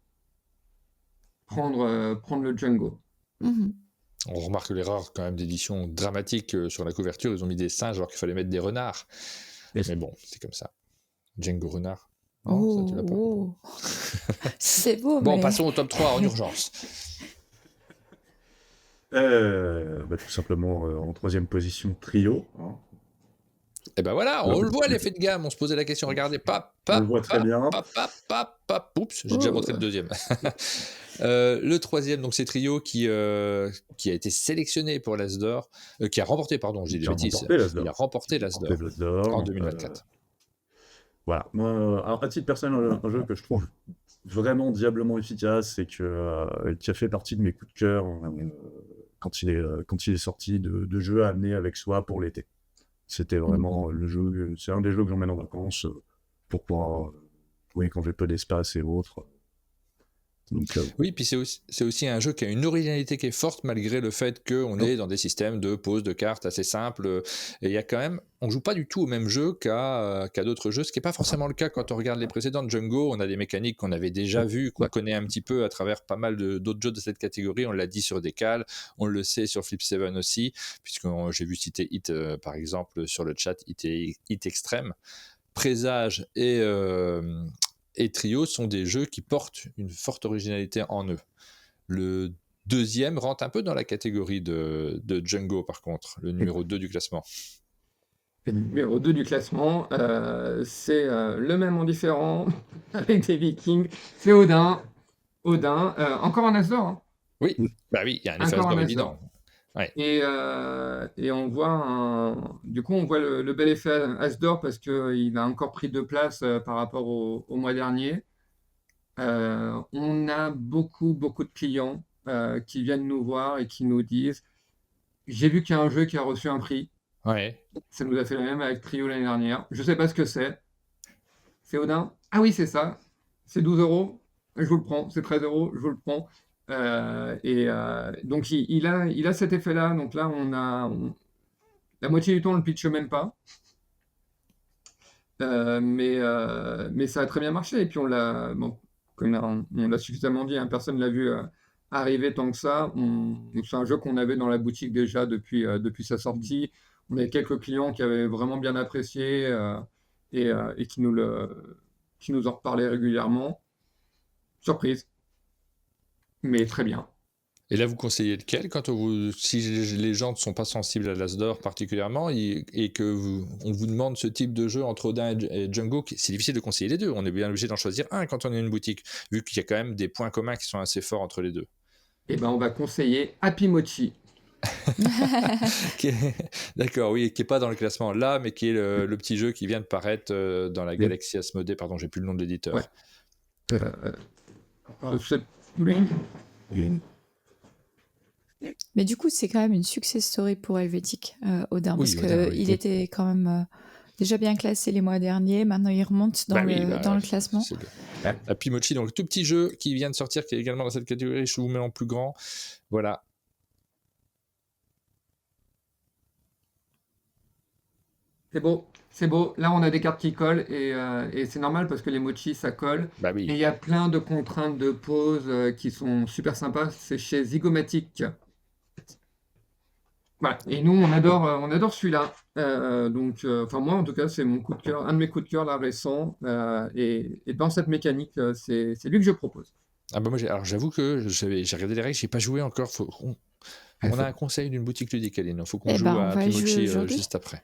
prendre le Django. On remarque l'erreur quand même d'édition dramatique sur la couverture. Ils ont mis des singes alors qu'il fallait mettre des renards. Mais bon, c'est comme ça. Django renard. Non, ça, tu l'as pas. C'est beau, Bon, passons au top 3 en urgence. Tout simplement en 3e position, Trio. Et ben voilà, on le voit l'effet de gamme. On se posait la question, regardez, on le voit très bien. Oups, j'ai déjà montré le 2e. Le 3e, donc c'est Trio qui a été sélectionné pour l'As d'Or, qui a remporté, pardon, j'ai des bêtises. Il a remporté l'As d'Or en 2024. Voilà. Alors, à titre personnel, un jeu que je trouve vraiment diablement efficace et qui a fait partie de mes coups de cœur quand il est sorti de jeux à amener avec soi pour l'été. C'était vraiment le jeu, c'est un des jeux que j'emmène en vacances pour pouvoir jouer quand j'ai peu d'espace et autres. Donc, oui, puis c'est aussi un jeu qui a une originalité qui est forte malgré le fait qu'on est dans des systèmes de pose de cartes assez simples. Et il y a quand même, on joue pas du tout au même jeu qu'à d'autres jeux, ce qui n'est pas forcément le cas quand on regarde les précédentes Django. On a des mécaniques qu'on avait déjà vues, qu'on connaît un petit peu à travers pas mal d'autres jeux de cette catégorie. On l'a dit sur Décal, on le sait sur Flip 7 aussi, puisque j'ai vu citer Hit par exemple sur le chat, Hit Extreme. Présage et Trio sont des jeux qui portent une forte originalité en eux. Le 2e rentre un peu dans la catégorie de Django, par contre, le numéro 2 du classement. Le numéro 2 du classement, c'est le même en différent, avec des Vikings, c'est Odin. Encore un As d'Or. Oui, bah oui, il y a un effet As d'Or évident. Ouais. Et on voit du coup, on voit le bel effet As d'or parce qu'il a encore pris 2 places par rapport au mois dernier. On a beaucoup, beaucoup de clients qui viennent nous voir et qui nous disent: «J'ai vu qu'il y a un jeu qui a reçu un prix». Ouais. Ça nous a fait la même avec Trio l'année dernière. Je sais pas ce que c'est. C'est Odin? Ah oui, c'est ça. C'est 12 €. Je vous le prends. C'est 13 €. Je vous le prends. Donc il a cet effet-là. Donc là, la moitié du temps, on le pitche même pas. Mais ça a très bien marché. Et puis bon, comme on l'a suffisamment dit, hein, personne l'a vu arriver tant que ça. C'est un jeu qu'on avait dans la boutique déjà depuis sa sortie. On avait quelques clients qui avaient vraiment bien apprécié et qui nous en reparlaient régulièrement. Surprise, mais très bien. Et là, vous conseillez lequel si les gens ne sont pas sensibles à l'As d'or particulièrement et que on vous demande ce type de jeu entre Odin et Django, c'est difficile de conseiller les deux. On est bien obligé d'en choisir un quand on est une boutique, vu qu'il y a quand même des points communs qui sont assez forts entre les deux. Eh ben, on va conseiller Happy Mochi. D'accord, oui, qui n'est pas dans le classement là, mais qui est le petit jeu qui vient de paraître dans la galaxie Asmodée. Pardon, j'ai plus le nom de l'éditeur. Ouais. Mais du coup, c'est quand même une success story pour Helvétique, Odin, Oui, parce Odin, oui. qu'il était quand même déjà bien classé les mois derniers. Maintenant, il remonte dans le classement. Happy Mochi, donc tout petit jeu qui vient de sortir, qui est également dans cette catégorie. Je vous mets en plus grand. Voilà. C'est beau. Là, on a des cartes qui collent et c'est normal parce que les mochis, ça colle. Bah oui. Et il y a plein de contraintes de pose qui sont super sympas. C'est chez Zygomatic. Voilà. Et nous, on adore celui-là. Enfin moi, en tout cas, c'est mon coup de cœur, un de mes coups de cœur là récent. Et dans cette mécanique, c'est lui que je propose. Ah bah moi, alors j'avoue que j'ai regardé les règles, j'ai pas joué encore. On a un conseil d'une boutique ludique, Aline. Il faut qu'on joue à Happy Mochi juste après.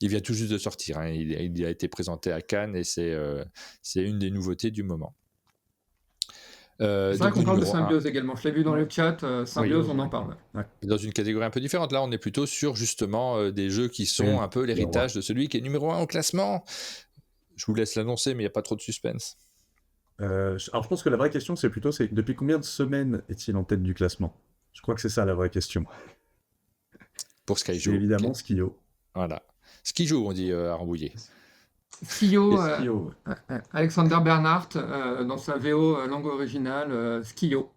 Il vient tout juste de sortir. Hein. Il a été présenté à Cannes et c'est une des nouveautés du moment. C'est vrai qu'on parle de Symbiose également. Je l'ai vu dans le chat. Symbiose, on en parle. Ouais. Dans une catégorie un peu différente. Là, on est plutôt sur justement des jeux qui sont un peu l'héritage de celui qui est numéro 1 au classement. Je vous laisse l'annoncer, mais il n'y a pas trop de suspense. Alors, je pense que la vraie question, c'est plutôt depuis combien de semaines est-il en tête du classement? Je crois que c'est ça la vraie question. Pour Skyjo. C'est évidemment Skio. Voilà. Skijo, on dit à Rambouillet. Skio, Alexander Bernhardt, dans sa VO langue originale, Skio.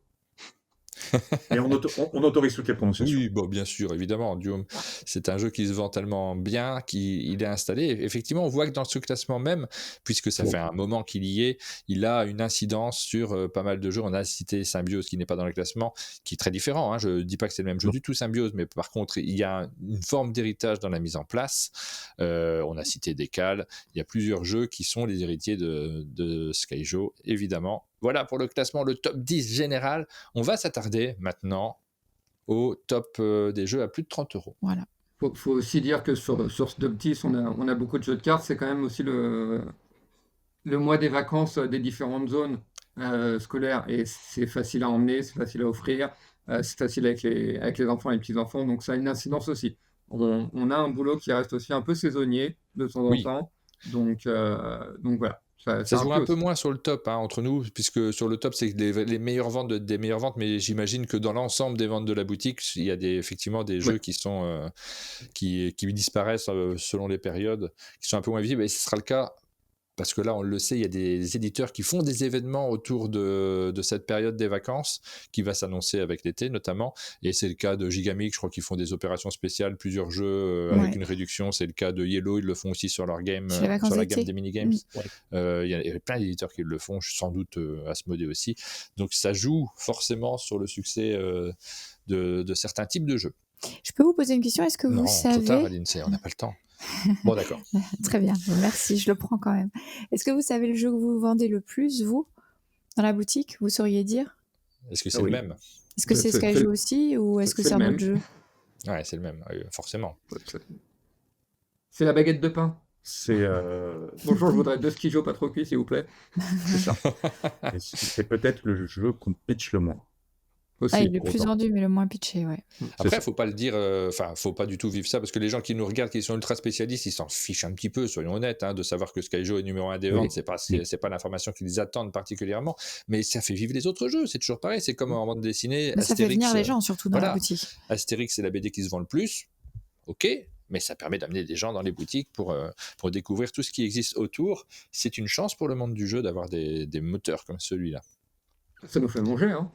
Et on autorise toutes les prononciations. Oui, bon, bien sûr, évidemment. Duom, c'est un jeu qui se vend tellement bien qu'il est installé. Effectivement, on voit que dans ce classement même, puisque ça fait un moment qu'il y est, il a une incidence sur pas mal de jeux. On a cité Symbiose qui n'est pas dans le classement, qui est très différent. Hein. Je ne dis pas que c'est le même jeu du tout, Symbiose, mais par contre, il y a une forme d'héritage dans la mise en place. On a cité Décal. Il y a plusieurs jeux qui sont les héritiers de Skyjo, évidemment. Voilà pour le classement, le top 10 général. On va s'attarder maintenant au top des jeux à plus de 30 €. Voilà. Faut aussi dire que sur ce top 10, on a beaucoup de jeux de cartes. C'est quand même aussi le mois des vacances des différentes zones scolaires. Et c'est facile à emmener, c'est facile à offrir, c'est facile avec les enfants et les petits-enfants. Donc ça a une incidence aussi. On a un boulot qui reste aussi un peu saisonnier de temps en temps. Donc voilà. Ça se voit un peu moins sur le top entre nous, puisque sur le top, c'est les meilleures ventes des meilleures ventes, mais j'imagine que dans l'ensemble des ventes de la boutique, il y a effectivement des jeux qui sont qui disparaissent selon les périodes, qui sont un peu moins visibles, et ce sera le cas. Parce que là, on le sait, il y a des éditeurs qui font des événements autour de cette période des vacances, qui va s'annoncer avec l'été notamment. Et c'est le cas de Gigamic, je crois qu'ils font des opérations spéciales, plusieurs jeux avec une réduction. C'est le cas de Yellow, ils le font aussi sur leur game, sur la gamme des minigames. Il y a plein d'éditeurs qui le font, sans doute Asmodée aussi. Donc ça joue forcément sur le succès de certains types de jeux. Je peux vous poser une question? Est-ce que vous savez... Non, trop tard, Aline, on n'a pas le temps. Bon, d'accord. Très bien, merci, je le prends quand même. Est-ce que vous savez le jeu que vous vendez le plus, vous, dans la boutique? Vous sauriez dire? Est-ce que c'est le même? Est-ce que c'est Skyjo aussi, ou est-ce que c'est un autre jeu? Ouais, c'est le même, forcément. C'est la baguette de pain. C'est Bonjour, je voudrais 2 Skyjo pas trop cuits, s'il vous plaît. C'est ça. C'est peut-être le jeu qu'on pitch le moins. Ah, il aussi. est le pour plus autant. vendu, mais le moins pitché, ouais. C'est Après, ça. faut pas le dire, enfin, faut pas du tout vivre ça, parce que les gens qui nous regardent, qui sont ultra spécialistes, ils s'en fichent un petit peu, soyons honnêtes, hein, de savoir que Skyjo est numéro 1 des ventes, Oui. c'est pas l'information qu'ils attendent particulièrement, mais ça fait vivre les autres jeux, c'est toujours pareil, c'est comme en bande dessinée, Mais ça fait venir Astérix, les gens, surtout dans la voilà, boutique. Astérix, c'est la BD qui se vend le plus, ok, mais ça permet d'amener des gens dans les boutiques pour découvrir tout ce qui existe autour. C'est une chance pour le monde du jeu d'avoir des moteurs comme celui-là. Ça nous fait manger, hein.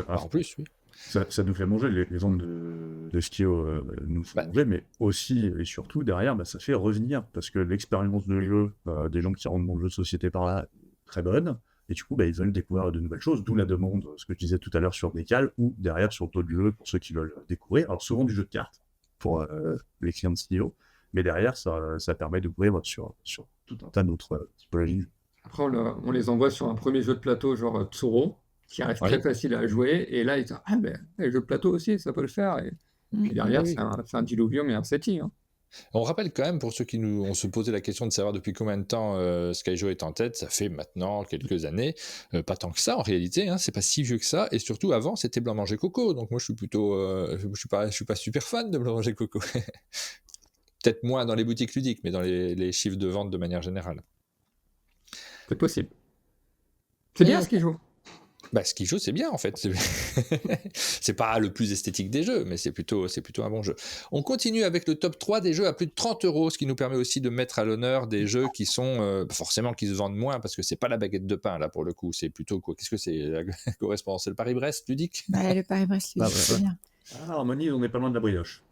En plus, oui. Ça nous fait manger, les ventes de Skio nous font Bah, manger, mais aussi et surtout derrière, ça fait revenir, parce que l'expérience de jeu des gens qui rentrent dans le jeu de société par là est très bonne, et du coup, ils veulent découvrir de nouvelles choses, d'où la demande, ce que je disais tout à l'heure sur Décal, ou derrière sur d'autres jeux pour ceux qui veulent découvrir. Alors souvent du jeu de cartes pour les clients de Skio, mais derrière, ça permet d'ouvrir sur tout un tas d'autres typologies. Après, on les envoie sur un premier jeu de plateau, genre Tsuro, qui reste très oui. facile à jouer. Et là, ils disent ah, ben, les jeux de plateau aussi, ça peut le faire. Et puis derrière, Oui. c'est un diluvium et un SETI. Hein. On rappelle quand même, pour ceux qui ont se posé la question de savoir depuis combien de temps Skyjo est en tête, ça fait maintenant quelques années, pas tant que ça en réalité, hein, c'est pas si vieux que ça, et surtout avant c'était Blanc Manger Coco, donc moi je suis plutôt, je suis pas super fan de Blanc Manger Coco. Peut-être moins dans les boutiques ludiques, mais dans les chiffres de vente de manière générale. C'est possible. C'est bien ce qu'ils jouent. Bah, ce qu'il joue, c'est bien en fait. C'est pas le plus esthétique des jeux, mais c'est plutôt un bon jeu. On continue avec le top 3 des jeux à plus de 30 €, ce qui nous permet aussi de mettre à l'honneur des jeux qui sont forcément qui se vendent moins, parce que c'est pas la baguette de pain là pour le coup. C'est plutôt quoi? Qu'est-ce que c'est la correspondance? C'est le Paris-Brest ludique? Bah, le Paris-Brest, lui, c'est bien. Ah, Harmonie, on n'est pas loin de la brioche.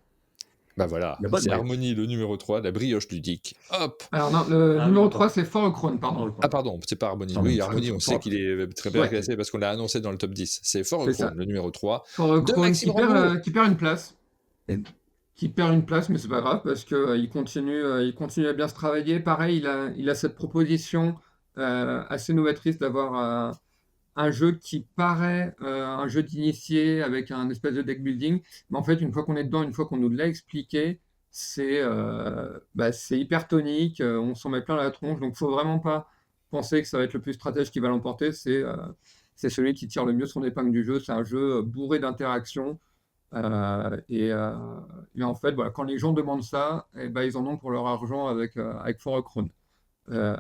Bah voilà, La bonne c'est brioche. Harmonie, le numéro 3, la brioche ludique. Hop! Alors non, le numéro oui, 3, c'est Forecrone, pardon. Ah pardon, c'est pas Harmonie. Pardon, Oui, Harmonie, on sait Fort- qu'il est très bien Ouais. classé parce qu'on l'a annoncé dans le top 10. C'est Fort C'est ça. Chrome, le numéro 3. De Forecrone Maxime Rambourg. qui perd une place. Et- Qui perd une place, mais c'est pas grave parce que il continue à bien se travailler. Pareil, il a cette proposition assez novatrice d'avoir un jeu qui paraît un jeu d'initié avec un espèce de deck building, mais en fait, une fois qu'on est dedans, une fois qu'on nous l'a expliqué, c'est hyper tonique, on s'en met plein la tronche, donc faut vraiment pas penser que ça va être le plus stratège qui va l'emporter. C'est celui qui tire le mieux son épingle du jeu. C'est un jeu bourré d'interactions. Et en fait, voilà, quand les gens demandent ça, ils en ont pour leur argent avec Forecrone. On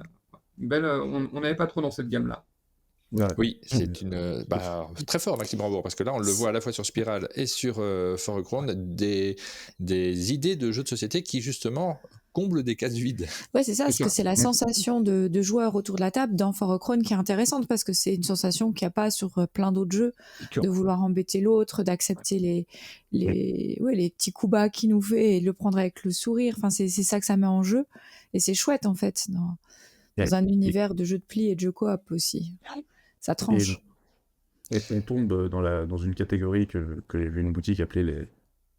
n'avait pas trop dans cette gamme-là. Ouais. Oui, c'est très fort Maxime Rambourg, parce que là on le voit à la fois sur Spiral et sur Fort Crown, des idées de jeux de société qui justement comblent des cases vides. Ouais, c'est ça, parce que c'est la sensation de joueurs autour de la table dans Forecrone qui est intéressante, parce que c'est une sensation qu'il n'y a pas sur plein d'autres jeux, de vouloir embêter l'autre, d'accepter les petits coups bas qu'il nous fait et de le prendre avec le sourire. Enfin, c'est ça que ça met en jeu, et c'est chouette en fait, dans un univers de jeux de pli et de jeux coop aussi. Ça tranche. Et on tombe dans une catégorie que j'ai vu une boutique appeler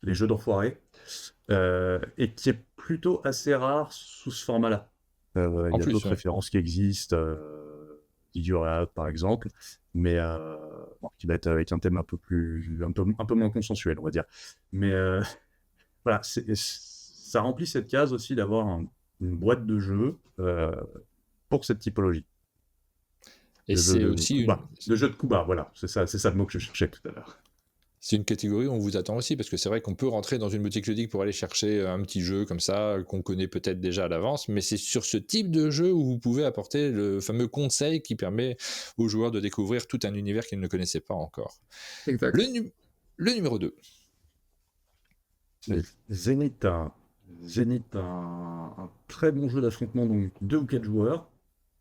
les jeux d'enfoirés, et qui est plutôt assez rare sous ce format-là. Il y a d'autres références qui existent, Idiot par exemple, mais qui va être avec un thème un peu moins consensuel, on va dire. Mais voilà, ça remplit cette case aussi d'avoir une boîte de jeux pour cette typologie. Et c'est aussi de jeux de Kuba, voilà, c'est ça le mot que je cherchais tout à l'heure. C'est une catégorie où on vous attend aussi, parce que c'est vrai qu'on peut rentrer dans une boutique ludique pour aller chercher un petit jeu comme ça, qu'on connaît peut-être déjà à l'avance, mais c'est sur ce type de jeu où vous pouvez apporter le fameux conseil qui permet aux joueurs de découvrir tout un univers qu'ils ne connaissaient pas encore. Exact. Le numéro 2. Zénith, un très bon jeu d'affrontement, donc 2 ou 4 joueurs,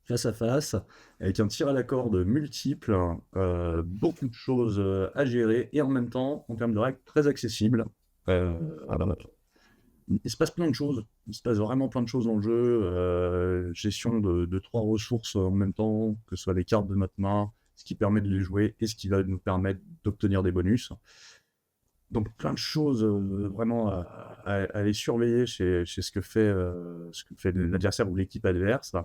face à face, avec un tir à la corde multiple, beaucoup de choses à gérer, et en même temps, en termes de règles, très accessible. Il se passe plein de choses, il se passe vraiment plein de choses dans le jeu, gestion de 3 ressources en même temps, que ce soit les cartes de notre main, ce qui permet de les jouer, et ce qui va nous permettre d'obtenir des bonus. Donc plein de choses vraiment à aller surveiller chez ce que fait l'adversaire ou l'équipe adverse,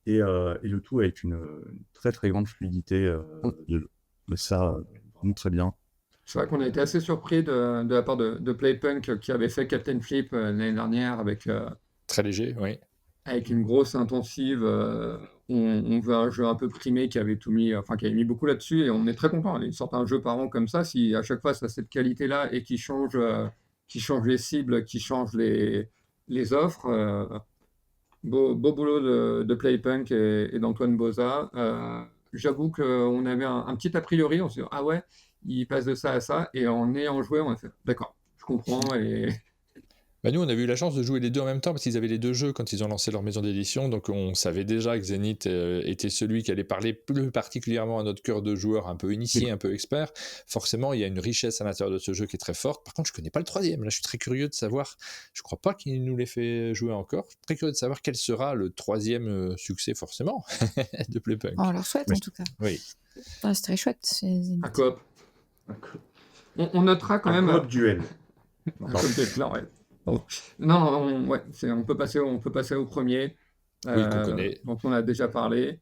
et le tout avec une très très grande fluidité de jeu. Mais ça, vraiment très bien. C'est vrai qu'on a été assez surpris de la part de Playpunk, qui avait fait Captain Flip l'année dernière avec très léger, oui. Avec une grosse intensive on veut un jeu un peu primé qui avait qui avait mis beaucoup là-dessus et on est très content. Ils sortent un jeu par an comme ça, si à chaque fois ça a cette qualité-là et qui change les cibles, qui change les offres. Beau boulot de Playpunk et d'Antoine Boza. J'avoue qu'on avait un petit a priori, on s'est dit, ah ouais, il passe de ça à ça, et en ayant joué, on a fait, d'accord, je comprends, et Bah, nous, on avait eu la chance de jouer les deux en même temps parce qu'ils avaient les deux jeux quand ils ont lancé leur maison d'édition. Donc, on savait déjà que Zenith était celui qui allait parler plus particulièrement à notre cœur de joueur un peu initié, un peu expert. Forcément, il y a une richesse à l'intérieur de ce jeu qui est très forte. Par contre, je connais pas le troisième. Là, je suis très curieux de savoir. Je crois pas qu'il nous l'ait fait jouer encore. Je suis très curieux de savoir quel sera le troisième succès, forcément, de Playpunk. On leur souhaite, en tout cas. Oui. Ouais, c'est très chouette. un coop. On notera quand même. Un coop duel. Un coop duel, là, ouais. Non, on peut passer au premier, Oui, qu'on connaît. dont on a déjà parlé.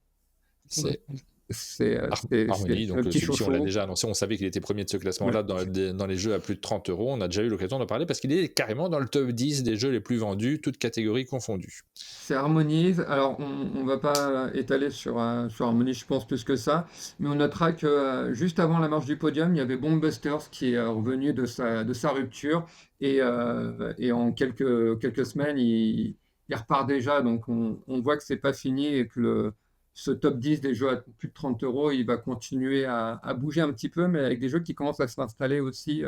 C'est Harmony, donc celui-ci on l'a déjà annoncé, on savait qu'il était premier de ce classement-là dans les jeux à plus de 30 €. On a déjà eu l'occasion d'en parler parce qu'il est carrément dans le top 10 des jeux les plus vendus, toutes catégories confondues. C'est Harmony. Alors, on va pas étaler sur Harmony, je pense, plus que ça, mais on notera que juste avant la marche du podium, il y avait Bombbusters qui est revenu de sa rupture et en quelques semaines, il repart déjà. Donc, on voit que c'est pas fini et que ce top 10 des jeux à plus de 30 €, il va continuer à bouger un petit peu, mais avec des jeux qui commencent à s'installer aussi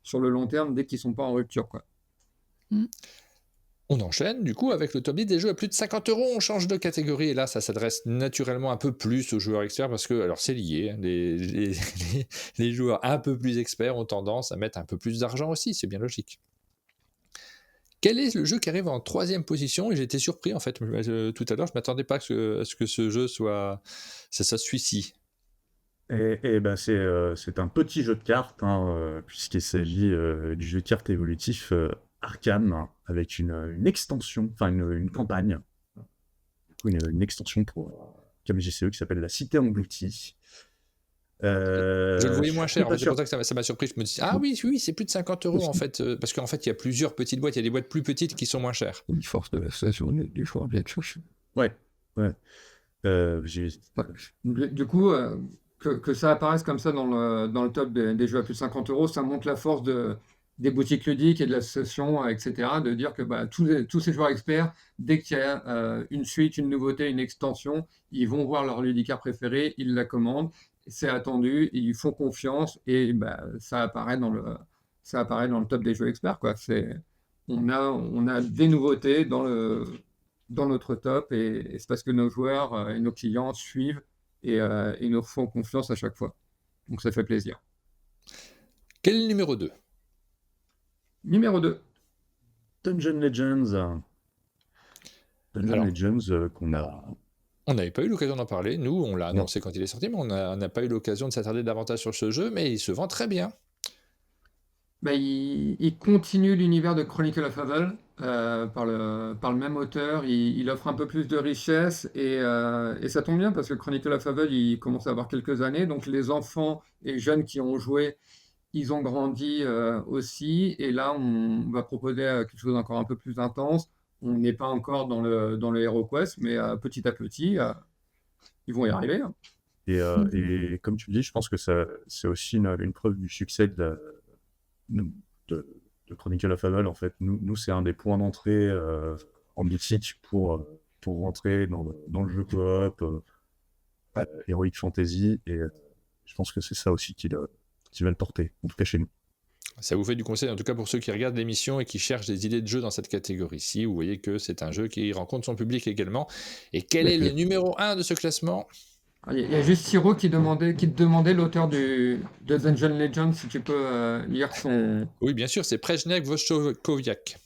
sur le long terme dès qu'ils sont pas en rupture, quoi. On enchaîne du coup avec le top 10 des jeux à plus de 50 €. On change de catégorie et là ça s'adresse naturellement un peu plus aux joueurs experts parce que, alors c'est lié, hein, les joueurs un peu plus experts ont tendance à mettre un peu plus d'argent aussi, c'est bien logique. Quel est le jeu qui arrive en 3e position? Et j'ai été surpris en fait, tout à l'heure je ne m'attendais pas à ce que ce jeu soit celui-ci. Et ben c'est un petit jeu de cartes, hein, puisqu'il s'agit du jeu de cartes évolutif Arkham, hein, avec une extension, enfin une campagne, une extension pour KMGCE qui s'appelle La Cité Engloutie. Je le voyais moins cher, pas c'est pour ça que ça m'a surpris. Je me dis, ah oui, c'est plus de 50 € en fait, parce qu'en fait il y a plusieurs petites boîtes, il y a des boîtes plus petites qui sont moins chères. Une force de la station, du choix bien cherché. Ouais. Du coup, que ça apparaisse comme ça dans le top des jeux à plus de 50 €, ça montre la force des boutiques ludiques et de l'association, etc., de dire que tous ces joueurs experts, dès qu'il y a une suite, une nouveauté, une extension, ils vont voir leur ludicaire préféré, ils la commandent, c'est attendu, ils font confiance et ça apparaît dans le top des jeux experts, quoi. On a des nouveautés dans notre top et c'est parce que nos joueurs et nos clients suivent et nous font confiance à chaque fois. Donc ça fait plaisir. Quel est le numéro 2? Numéro 2. Dungeon Legends. Legends qu'on a... On n'avait pas eu l'occasion d'en parler, nous on l'a annoncé quand il est sorti, mais on n'a pas eu l'occasion de s'attarder davantage sur ce jeu, mais il se vend très bien. Il continue l'univers de Chronicle of Fable par le même auteur. Il offre un peu plus de richesse et ça tombe bien parce que Chronicle of Fable, il commence à avoir quelques années. Donc les enfants et jeunes qui ont joué, ils ont grandi aussi. Et là, on va proposer quelque chose d'encore un peu plus intense. On n'est pas encore dans le HeroQuest, mais petit à petit, ils vont y arriver. Hein. Et comme tu dis, je pense que c'est aussi une preuve du succès de Chronicle of Fable. En fait, nous c'est un des points d'entrée en mythique pour rentrer dans le jeu coop Heroic Fantasy, et je pense que c'est ça aussi qui va le porter, en tout cas chez nous. Ça vous fait du conseil, en tout cas pour ceux qui regardent l'émission et qui cherchent des idées de jeux dans cette catégorie-ci. Vous voyez que c'est un jeu qui rencontre son public également. Et quel est le numéro 1 de ce classement? Il y a juste Siro qui te demandait l'auteur de Dungeon Legends, si tu peux lire son... Oui, bien sûr, c'est Prejnek Voskoviak.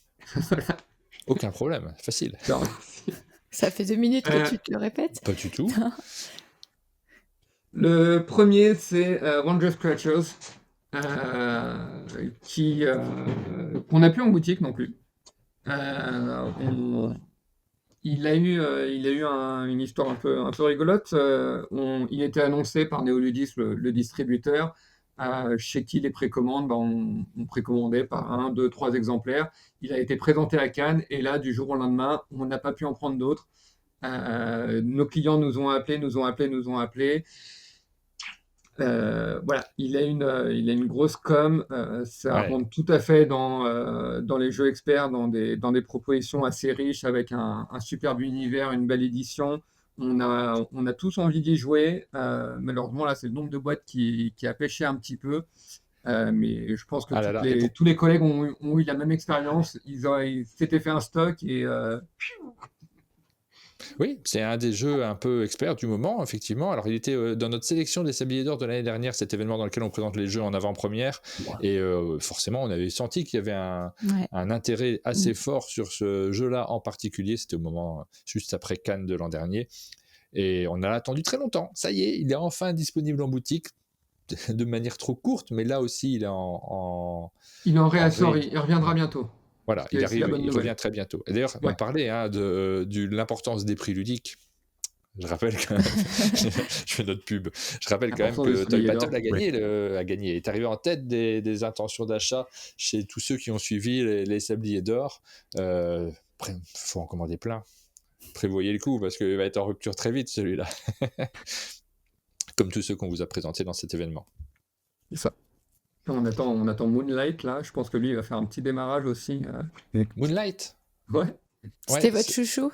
Aucun problème, facile. Ça fait 2 minutes que tu te le répètes? Pas du tout. Le premier, c'est Wondrous Creatures, qu'on n'a plus en boutique non plus. Il a eu une histoire un peu rigolote. Il était annoncé par Néoludis, le distributeur, chez qui les précommandes, on précommandait par 1, 2, 3 exemplaires. Il a été présenté à Cannes et là, du jour au lendemain, on n'a pas pu en prendre d'autres. Nos clients nous ont appelés. Voilà, il a une grosse com. Ça Ouais. rentre tout à fait dans les jeux experts, dans des propositions assez riches avec un superbe univers, une belle édition. On a tous envie d'y jouer. Malheureusement, là, c'est le nombre de boîtes qui a pêché un petit peu. Mais je pense que Ah là là. Et tous les collègues ont eu la même expérience. Ils s'étaient fait un stock et oui, c'est un des jeux un peu experts du moment, effectivement. Alors, il était dans notre sélection des Sabliers d'Or de l'année dernière, cet événement dans lequel on présente les jeux en avant-première. Et forcément, on avait senti qu'il y avait un intérêt assez fort sur ce jeu-là en particulier. C'était au moment juste après Cannes de l'an dernier. Et on a attendu très longtemps. Ça y est, il est enfin disponible en boutique de manière trop courte, mais là aussi, il est il est en réassort. Il reviendra bientôt. Voilà, C'est la bonne il nouvelle. revient très bientôt. Et d'ailleurs, on parlait de l'importance des prix ludiques. Je rappelle que je fais notre pub. Je rappelle quand même que Toy Battle a gagné, est arrivé en tête des intentions d'achat chez tous ceux qui ont suivi les Sabliers d'Or. Faut en commander plein. Prévoyez le coup parce qu'il va être en rupture très vite celui-là. Comme tous ceux qu'on vous a présentés dans cet événement. C'est ça. On attend Moonlight là. Je pense que lui il va faire un petit démarrage aussi. Moonlight. Ouais. C'était votre chouchou?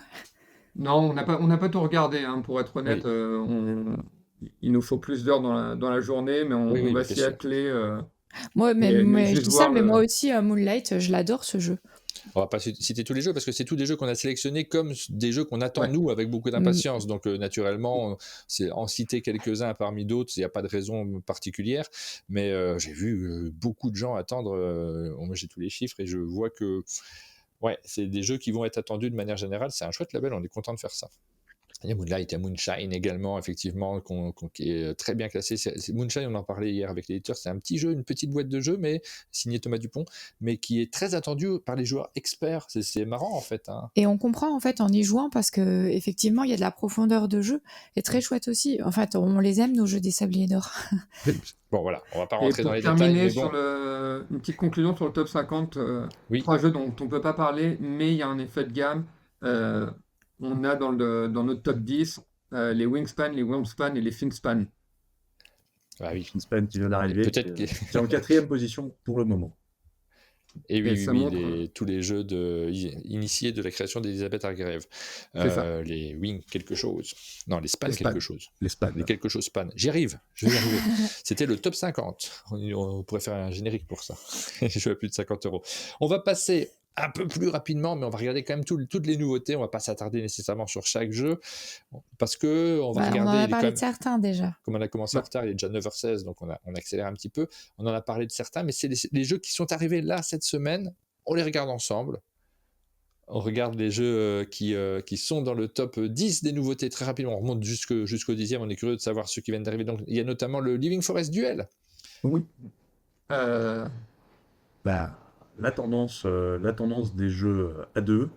Non, on n'a pas tout regardé, hein, pour être honnête. Il nous faut plus d'heures dans la journée, mais on va s'y atteler. Moi, mais je dis ça, mais moi aussi, Moonlight, je l'adore ce jeu. On va pas citer tous les jeux parce que c'est tous des jeux qu'on a sélectionnés comme des jeux qu'on attend nous avec beaucoup d'impatience. Donc naturellement, c'est en citer quelques-uns parmi d'autres, il n'y a pas de raison particulière. Mais j'ai vu beaucoup de gens attendre. Moi, j'ai tous les chiffres et je vois que c'est des jeux qui vont être attendus de manière générale. C'est un chouette label, on est content de faire ça. Il y a Moonlight, il y a Moonshine également, effectivement, qui est très bien classé. Moonshine, on en parlait hier avec l'éditeur, c'est un petit jeu, une petite boîte de jeu, mais signé Thomas Dupont, mais qui est très attendu par les joueurs experts. C'est marrant, en fait. Hein. Et on comprend, en fait, en y jouant, parce qu'effectivement, il y a de la profondeur de jeu, et très chouette aussi. En fait, on les aime, nos jeux des Sabliers d'Or. Bon, voilà, on va pas rentrer dans les détails. détails. Pour terminer, une petite conclusion sur le top 50, 3 jeux dont on ne peut pas parler, mais il y a un effet de gamme. On a dans notre top 10 les Wingspan, les Wormspan et les Finspan. Ah oui. Finspan qui vient d'arriver, qui est en 4e position pour le moment. Et oui, tous les jeux initiés de la création d'Elisabeth Hargrave. Les Wing quelque chose. Non, les Span quelque chose. Les Span. Les quelque chose Span. J'y arrive, je vais y arriver. C'était le top 50. On pourrait faire un générique pour ça. Je suis à plus de 50 €. On va passer un peu plus rapidement, mais on va regarder quand même toutes les nouveautés. On va pas s'attarder nécessairement sur chaque jeu, parce que on va regarder. On en a parlé de certains déjà. Comme on a commencé en retard, il est déjà 9h16, donc on accélère un petit peu. On en a parlé de certains, mais c'est les jeux qui sont arrivés là cette semaine. On les regarde ensemble. On regarde les jeux qui sont dans le top 10 des nouveautés très rapidement. On remonte jusqu'au 10e. On est curieux de savoir ceux qui viennent d'arriver. Donc, il y a notamment le Living Forest Duel. Oui. La tendance des jeux à deux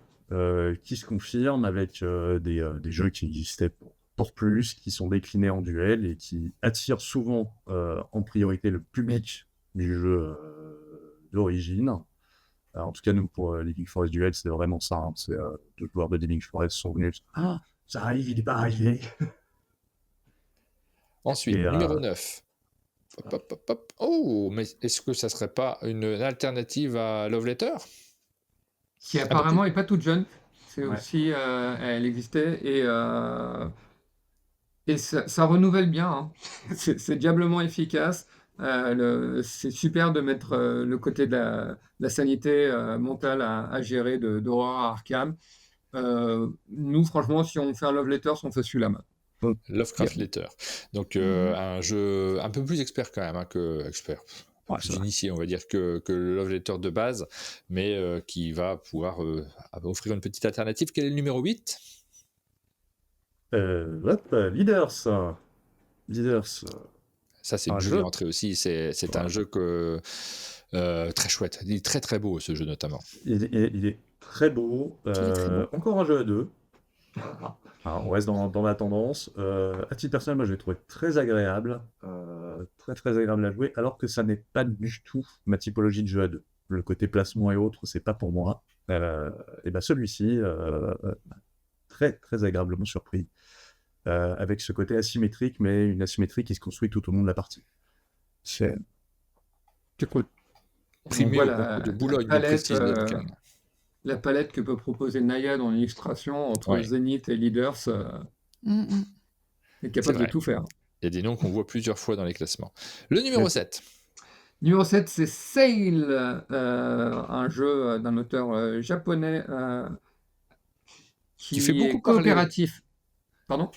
qui se confirme avec des jeux qui existaient pour plus, qui sont déclinés en duel et qui attirent souvent en priorité le public du jeu d'origine. En tout cas, nous, pour Living Forest Duel, c'est vraiment ça. Hein. C'est 2 joueurs de Living Forest sont venus. Ah, ça arrive, il n'est pas arrivé. Ensuite, numéro 9. Oh, mais est-ce que ça serait pas une alternative à Love Letter? Qui apparemment n'est pas toute jeune. C'est aussi, elle existait et ça renouvelle bien. Hein. C'est diablement efficace. C'est super de mettre le côté de la sanité mentale à gérer d'horreur à Arkham. Nous, franchement, si on fait un Love Letters, on fait celui-là. Lovecraft Letter. Donc, un jeu un peu plus expert quand même, hein, plus initié, on va dire, que le Love Letter de base, mais qui va pouvoir offrir une petite alternative. Quel est le numéro 8 ? Leaders. Ça, c'est une jolie entrée aussi. C'est un jeu très chouette. Il est très très beau, ce jeu notamment. Il est très beau. Encore un jeu à deux. Alors, on reste dans la tendance. À titre personnel, moi, je l'ai trouvé très agréable. Très très agréable à jouer, alors que ça n'est pas du tout ma typologie de jeu à deux. Le côté placement et autres, c'est pas pour moi. Et celui-ci, très, très agréablement surpris. Avec ce côté asymétrique, mais une asymétrie qui se construit tout au long de la partie. C'est cool. On Primé voit au concours de Boulogne, nous précise Duncan. la palette que peut proposer Naya dans l'illustration entre Ouais. Zenith et Leaders est C'est capable de vrai. tout faire. Il y a des noms qu'on voit plusieurs fois dans les classements. Le numéro 7. Numéro 7, c'est Sail, un jeu d'un auteur japonais qui fait beaucoup est parler. coopératif. Pardon?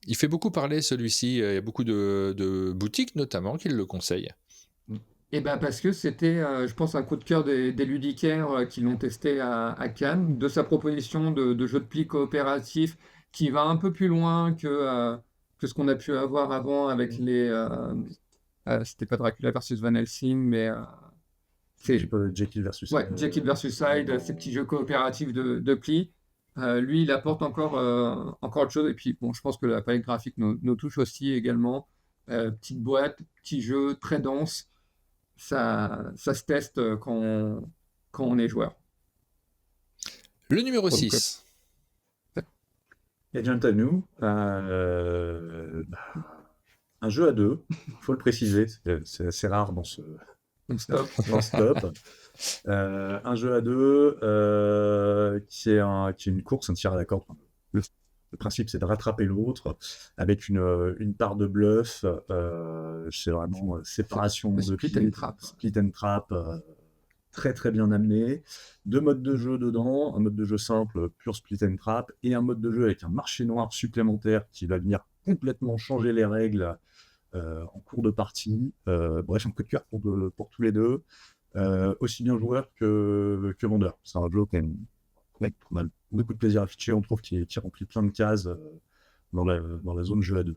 Il fait beaucoup parler celui-ci. Il y a beaucoup de boutiques notamment qui le conseillent. Eh ben parce que c'était, je pense, un coup de cœur des ludicaires qui l'ont testé à Cannes, de sa proposition de jeu de pli coopératif qui va un peu plus loin que ce qu'on a pu avoir avant avec c'était pas Dracula versus Van Helsing, mais c'est Jekyll versus ouais, Hyde. Jekyll versus Hyde, ces petits jeux coopératifs de pli. Lui, il apporte encore autre chose. Et puis, bon, je pense que la palette graphique nous touche aussi également. Petite boîte, petit jeu, très dense. Ça se teste quand on est joueur. Le numéro Donc, 6. Agent à nous, un jeu à deux, il faut le préciser, c'est assez rare dans ce stop. Un jeu à deux qui est une course, un tir à la corde. Le principe, c'est de rattraper l'autre avec une part de bluff. C'est vraiment séparation de split and trap. Split and trap, très très bien amené. 2 modes de jeu dedans, un mode de jeu simple, pur split and trap, et un mode de jeu avec un marché noir supplémentaire qui va venir complètement changer les règles en cours de partie. Bref, un coup de cœur pour tous les deux, aussi bien joueur que vendeur. C'est un jeu qu'on a beaucoup de plaisir à afficher, on trouve qu'il remplit plein de cases dans la zone jeu à deux.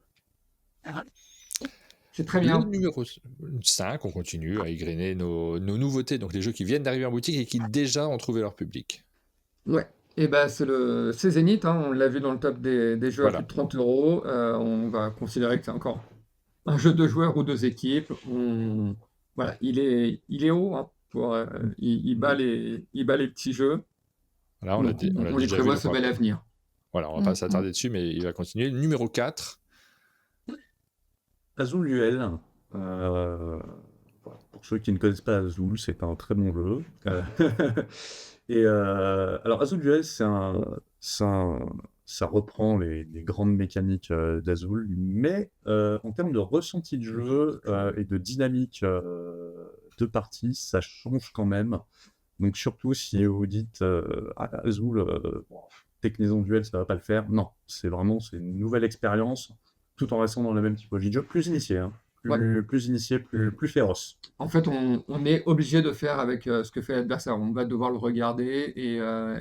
C'est très bien. Le numéro 5, on continue à égrener nos nouveautés, donc les jeux qui viennent d'arriver en boutique et qui déjà ont trouvé leur public. Ouais, et ben c'est Zenith, hein, on l'a vu dans le top des jeux Voilà. à plus de 30 €. On va considérer que c'est encore un jeu de joueurs ou 2 équipes. Voilà, il est haut, hein, il bat les petits jeux. Là, on Donc, lui on déjà prévoit vu, ce bel avenir. Voilà, on va pas s'attarder dessus, mais il va continuer. Le numéro 4. Azul UL. Pour ceux qui ne connaissent pas Azul, c'est un très bon jeu. Alors Azul UL, ça reprend les grandes mécaniques d'Azul, mais en termes de ressenti de jeu et de dynamique de partie, ça change quand même. Donc surtout si vous dites Azul, Technison Duel, ça va pas le faire. Non, c'est une nouvelle expérience, tout en restant dans la même typologie de jeu, plus initié, hein. Plus initié, plus féroce. En fait, on est obligé de faire avec ce que fait l'adversaire. On va devoir le regarder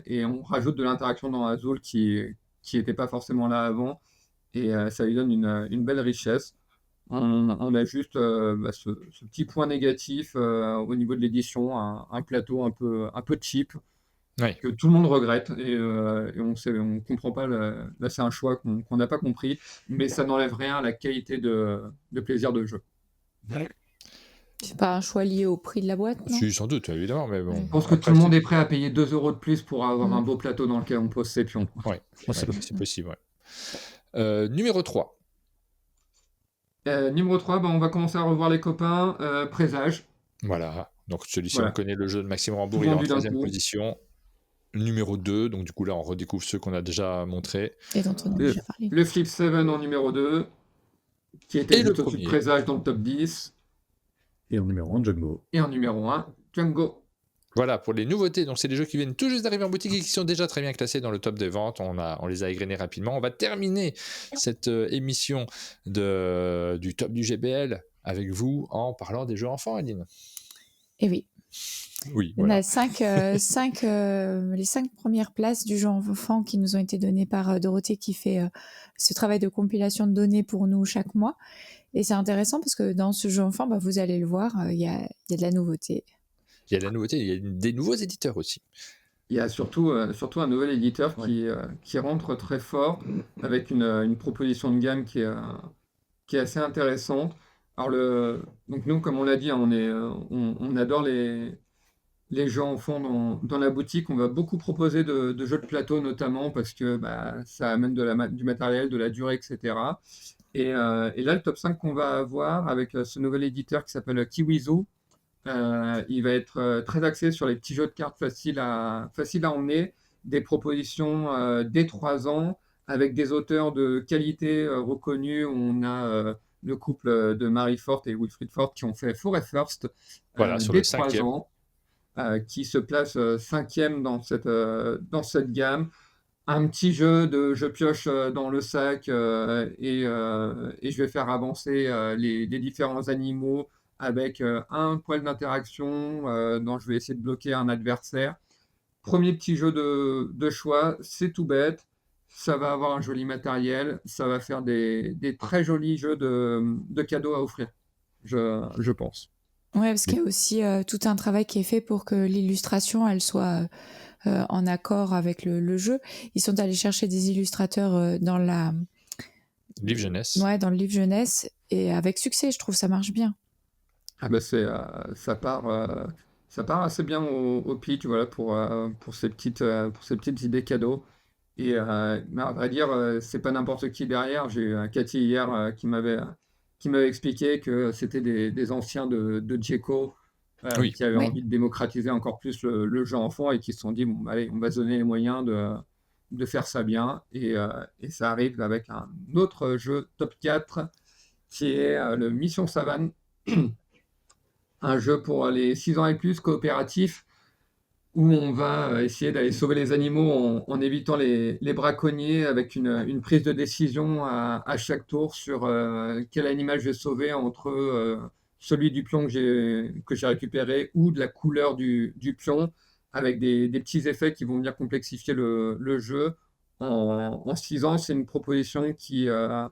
et on rajoute de l'interaction dans Azul qui n'était pas forcément là avant. Et ça lui donne une belle richesse. On a juste ce petit point négatif au niveau de l'édition, un plateau un peu cheap. Ouais. Que tout le monde regrette et on comprend pas. Là, c'est un choix qu'on n'a pas compris, mais ça n'enlève rien à la qualité de plaisir de jeu. C'est pas un choix lié au prix de la boîte, non? Si, sans doute, évidemment, mais bon. Je pense que tout le monde est prêt à payer 2 € de plus pour avoir un beau plateau dans lequel on pose ses pions. Ouais, c'est possible. Ouais. Numéro 3. Numéro 3, on va commencer à revoir les copains. Présage. Voilà, donc celui-ci, Voilà. on connaît le jeu de Maxime Rambourg, il est en Vendu d'un 3e coup. position. Numéro 2, donc du coup là on redécouvre ceux qu'on a déjà montrés. Et dont on a déjà parlé. Le Flip 7 en numéro 2, qui était Et le juste au-dessus de premier. Présage dans le top 10. Et en numéro 1, Django. Et en numéro 1, Django. Voilà, pour les nouveautés, donc c'est des jeux qui viennent tout juste d'arriver en boutique et qui sont déjà très bien classés dans le top des ventes. On les a égrenés rapidement. On va terminer cette émission du top du GBL avec vous en parlant des jeux enfants, Aline. Et oui. Oui, On voilà. a les 5 premières places du jeu enfant qui nous ont été données par Dorothée qui fait ce travail de compilation de données pour nous chaque mois. Et c'est intéressant parce que dans ce jeu enfant, vous allez le voir, il y a de la nouveauté. Il y a de la nouveauté, il y a des nouveaux éditeurs aussi. Il y a surtout un nouvel éditeur qui rentre très fort avec une proposition de gamme qui est assez intéressante. Alors donc nous, comme on l'a dit, on adore les jeux enfants dans la boutique. On va beaucoup proposer de jeux de plateau notamment parce que ça amène du matériel, de la durée, etc. Et là, le top 5 qu'on va avoir avec ce nouvel éditeur qui s'appelle Kiwizo, il va être très axé sur les petits jeux de cartes faciles à emmener, des propositions dès 3 ans, avec des auteurs de qualité reconnus. On a le couple de Marie Forte et Wilfried Forte qui ont fait Forest First Voilà, sur le dès 3 5e. ans, qui se place 5e dans cette gamme. Un petit jeu de je pioche dans le sac et je vais faire avancer les différents animaux avec un poil d'interaction dont je vais essayer de bloquer un adversaire. Premier petit jeu de choix, c'est tout bête. Ça va avoir un joli matériel. Ça va faire des très jolis jeux de cadeaux à offrir, je pense. Ouais, parce qu'il y a aussi tout un travail qui est fait pour que l'illustration, elle soit en accord avec le jeu. Ils sont allés chercher des illustrateurs dans Livre jeunesse. Ouais, dans le livre jeunesse, et avec succès, je trouve ça marche bien. Ah bah ça part assez bien au pitch, voilà, pour ces petites idées cadeaux. Et mais à vrai dire, c'est pas n'importe qui derrière. J'ai eu Cathy hier qui m'avait expliqué que c'était des anciens de Djeco Oui. qui avaient Oui. envie de démocratiser encore plus le jeu enfant et qui se sont dit, bon, allez, on va se donner les moyens de faire ça bien. Et ça arrive avec un autre jeu top 4 qui est le Mission Savane. Un jeu pour les 6 ans et plus, coopératif, où on va essayer d'aller sauver les animaux en évitant les braconniers, avec une prise de décision à chaque tour sur quel animal je vais sauver entre celui du pion que j'ai récupéré ou de la couleur du pion, avec des petits effets qui vont venir complexifier le jeu. En 6 ans, c'est une proposition qui va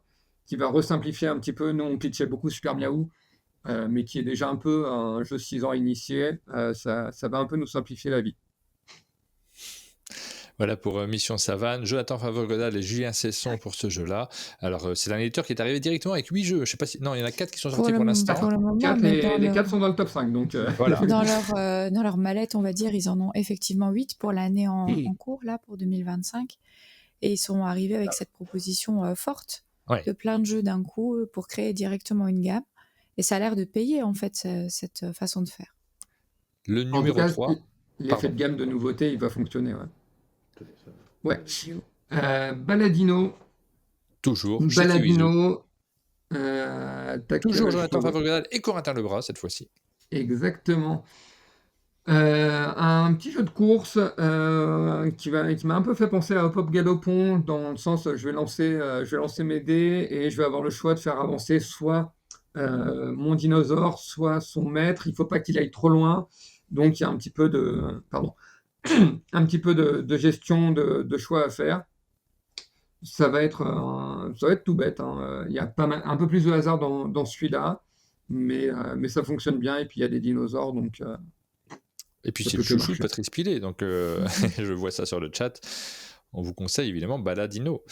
resimplifier un petit peu. Nous, on pitchait beaucoup Super Miaou, mais qui est déjà un peu un jeu 6 ans initié. Ça va un peu nous simplifier la vie. Voilà pour Mission Savane, Jonathan Favre-Godal et Julien Cesson pour ce jeu-là. Alors, c'est un éditeur qui est arrivé directement avec 8 jeux. Je sais pas si... Non, il y en a 4 qui sont sortis pour l'instant. Pour le moment, 4 mais et les 4 sont dans le top 5. Donc, Voilà. dans leur mallette, on va dire, ils en ont effectivement 8 pour l'année en cours, là, pour 2025. Et ils sont arrivés avec cette proposition forte de plein de jeux d'un coup pour créer directement une gamme. Et ça a l'air de payer, en fait, cette façon de faire. Le numéro 3. L'effet de gamme de nouveauté, il va fonctionner. Ouais. Baladino. Toujours. Baladino. Toujours Jonathan Favre-Godal et Corentin Lebras cette fois-ci. Exactement. Un petit jeu de course qui m'a un peu fait penser à Hop Hop Galopon, dans le sens je vais lancer mes dés et je vais avoir le choix de faire avancer soit mon dinosaure, soit son maître. Il ne faut pas qu'il aille trop loin. Donc il y a un petit peu de gestion de choix à faire. Ça va être tout bête. Il y a un peu plus de hasard dans celui-là, mais ça fonctionne bien. Et puis il y a des dinosaures, donc. Et puis c'est le chouchou de Patrice Pilet, donc je vois ça sur le chat. On vous conseille évidemment Baladino.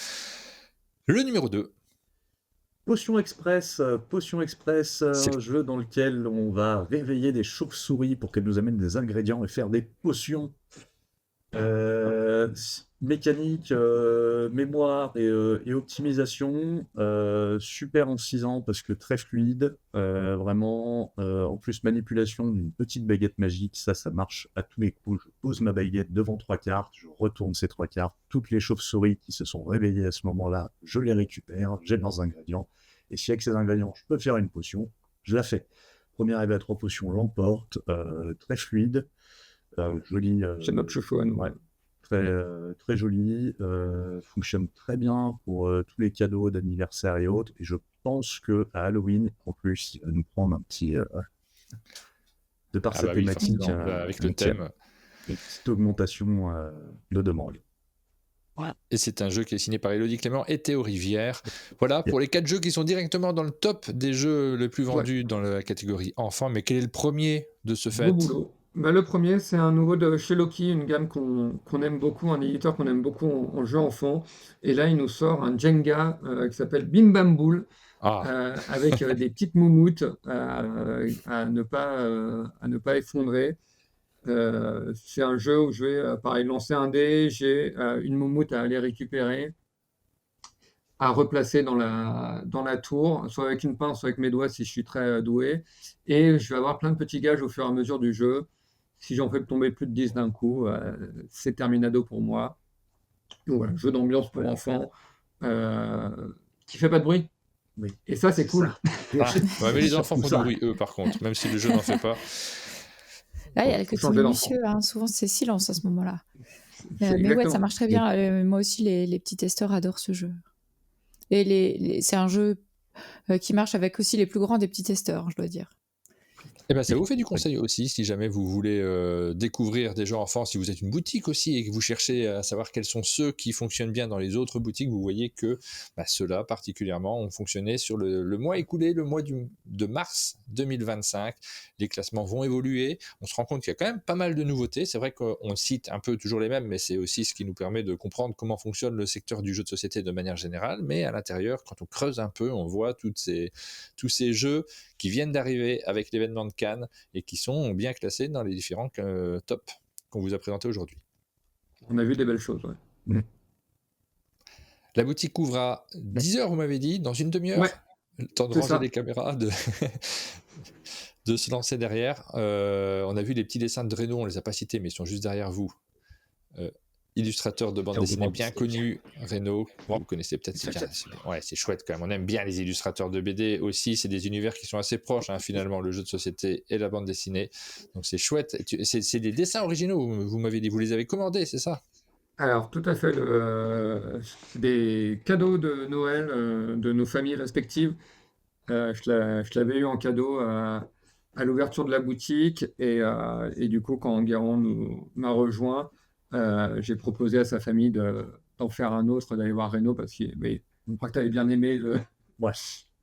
Le numéro 2. Potion Express, un jeu dans lequel on va réveiller des chauves-souris pour qu'elles nous amènent des ingrédients et faire des potions. Mécanique, mémoire et optimisation, super en 6 ans parce que très fluide, vraiment, en plus manipulation d'une petite baguette magique, ça marche à tous les coups. Je pose ma baguette devant 3 cartes, je retourne ces 3 cartes, toutes les chauves-souris qui se sont réveillées à ce moment-là, je les récupère, j'ai leurs ingrédients, et si avec ces ingrédients je peux faire une potion, je la fais. Premier arrivé à 3 potions l'emporte, très fluide, joli. C'est notre chouchou à nous. Ouais. Très joli, fonctionne très bien pour tous les cadeaux d'anniversaire et autres, et je pense qu'à Halloween, en plus, il va nous prendre un petit... de par sa thématique, avec le thème. Une petite augmentation de demande. Voilà. Et c'est un jeu qui est signé par Élodie Clément et Théo Rivière. Voilà, pour les 4 jeux qui sont directement dans le top des jeux les plus vendus dans la catégorie enfant. Mais quel est le premier de ce fait? Beau boulot. Le premier, c'est un nouveau de chez Loki, une gamme qu'on aime beaucoup, un éditeur qu'on aime beaucoup en jeu enfant. Et là, il nous sort un Jenga qui s'appelle Bim Bam Boule, avec des petites moumoutes à ne pas effondrer. C'est un jeu où je vais, pareil, lancer un dé, j'ai une moumoute à aller récupérer, à replacer dans la tour, soit avec une pince, soit avec mes doigts si je suis très doué. Et je vais avoir plein de petits gages au fur et à mesure du jeu. Si j'en fais tomber plus de 10 d'un coup, c'est terminado pour moi. Donc voilà, jeu d'ambiance pour enfants, qui fait pas de bruit. Oui. Et ça, c'est cool. Ah, ouais, mais les enfants Surtout font ça. du bruit, eux, par contre, même si le jeu n'en fait pas. Là, il y a Faut le côté changer minutieux, hein. Souvent c'est silence à ce moment-là. C'est Mais ouais, ça exactement. marche très bien. Moi aussi, les petits testeurs adorent ce jeu. Et c'est un jeu qui marche avec aussi les plus grands des petits testeurs, je dois dire. Eh ben, ça vous fait du conseil aussi, si jamais vous voulez découvrir des jeux enfants, si vous êtes une boutique aussi et que vous cherchez à savoir quels sont ceux qui fonctionnent bien dans les autres boutiques, vous voyez que ceux-là particulièrement ont fonctionné sur le mois écoulé, le mois de mars 2025. Les classements vont évoluer. On se rend compte qu'il y a quand même pas mal de nouveautés. C'est vrai qu'on cite un peu toujours les mêmes, mais c'est aussi ce qui nous permet de comprendre comment fonctionne le secteur du jeu de société de manière générale. Mais à l'intérieur, quand on creuse un peu, on voit tous ces jeux qui viennent d'arriver avec l'événement de Cannes et qui sont bien classés dans les différents tops qu'on vous a présentés aujourd'hui. On a vu des belles choses, ouais. La boutique ouvre à 10h, vous m'avez dit, dans une demi-heure. Ouais, Le temps de c'est ranger ça. les caméras, de se lancer derrière. On a vu les petits dessins de Reno, on les a pas cités, mais ils sont juste derrière vous. Illustrateur de bande dessinée bien connu, Reno. Vous connaissez peut-être, c'est bien. Ouais, c'est chouette quand même. On aime bien les illustrateurs de BD aussi. C'est des univers qui sont assez proches, finalement, le jeu de société et la bande dessinée. Donc c'est chouette. C'est des dessins originaux, vous m'avez dit. Vous les avez commandés, c'est ça? Alors, tout à fait, des cadeaux de Noël de nos familles respectives. Je l'avais eu en cadeau à l'ouverture de la boutique et du coup, quand Guérand m'a rejoint, j'ai proposé à sa famille d'en faire un autre, d'aller voir Reno parce qu'il crois que tu avais bien aimé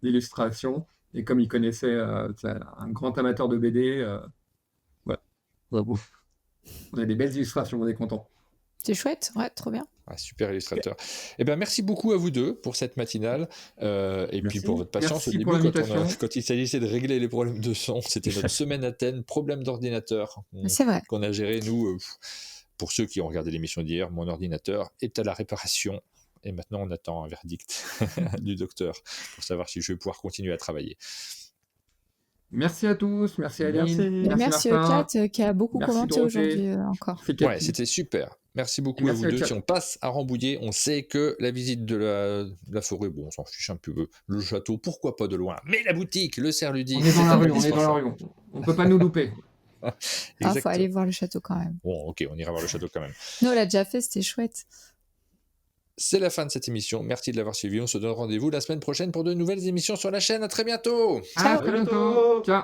l'illustration et comme il connaissait c'est un grand amateur de BD, bravo. On a des belles illustrations, on est content. C'est chouette, ouais, trop bien. Super illustrateur. Eh bien, merci beaucoup à vous deux pour cette matinale et puis pour votre patience Merci au pour début l'invitation. quand il s'agissait de régler les problèmes de son. C'était notre semaine Athènes, problème d'ordinateur C'est vrai. qu'on a géré, nous. Pour ceux qui ont regardé l'émission d'hier, mon ordinateur est à la réparation et maintenant on attend un verdict du docteur pour savoir si je vais pouvoir continuer à travailler. Merci à tous, merci Aline, merci au Martin. chat qui a beaucoup Merci commenté Dorothée. aujourd'hui encore. Ouais, c'était super. Merci beaucoup à Merci vous au deux. chat. Si on passe à Rambouillet, on sait que la visite de la forêt, bon, on s'en fiche un peu. Le château, pourquoi pas de loin. Mais la boutique, le cerf ludique, On est dans la rue, on peut pas nous louper. Il faut aller voir le château quand même. Bon, ok, on ira voir le château quand même. Nous, on l'a déjà fait, c'était chouette. C'est la fin de cette émission. Merci de l'avoir suivi. On se donne rendez-vous la semaine prochaine pour de nouvelles émissions sur la chaîne. À très bientôt. À très bientôt. Ciao.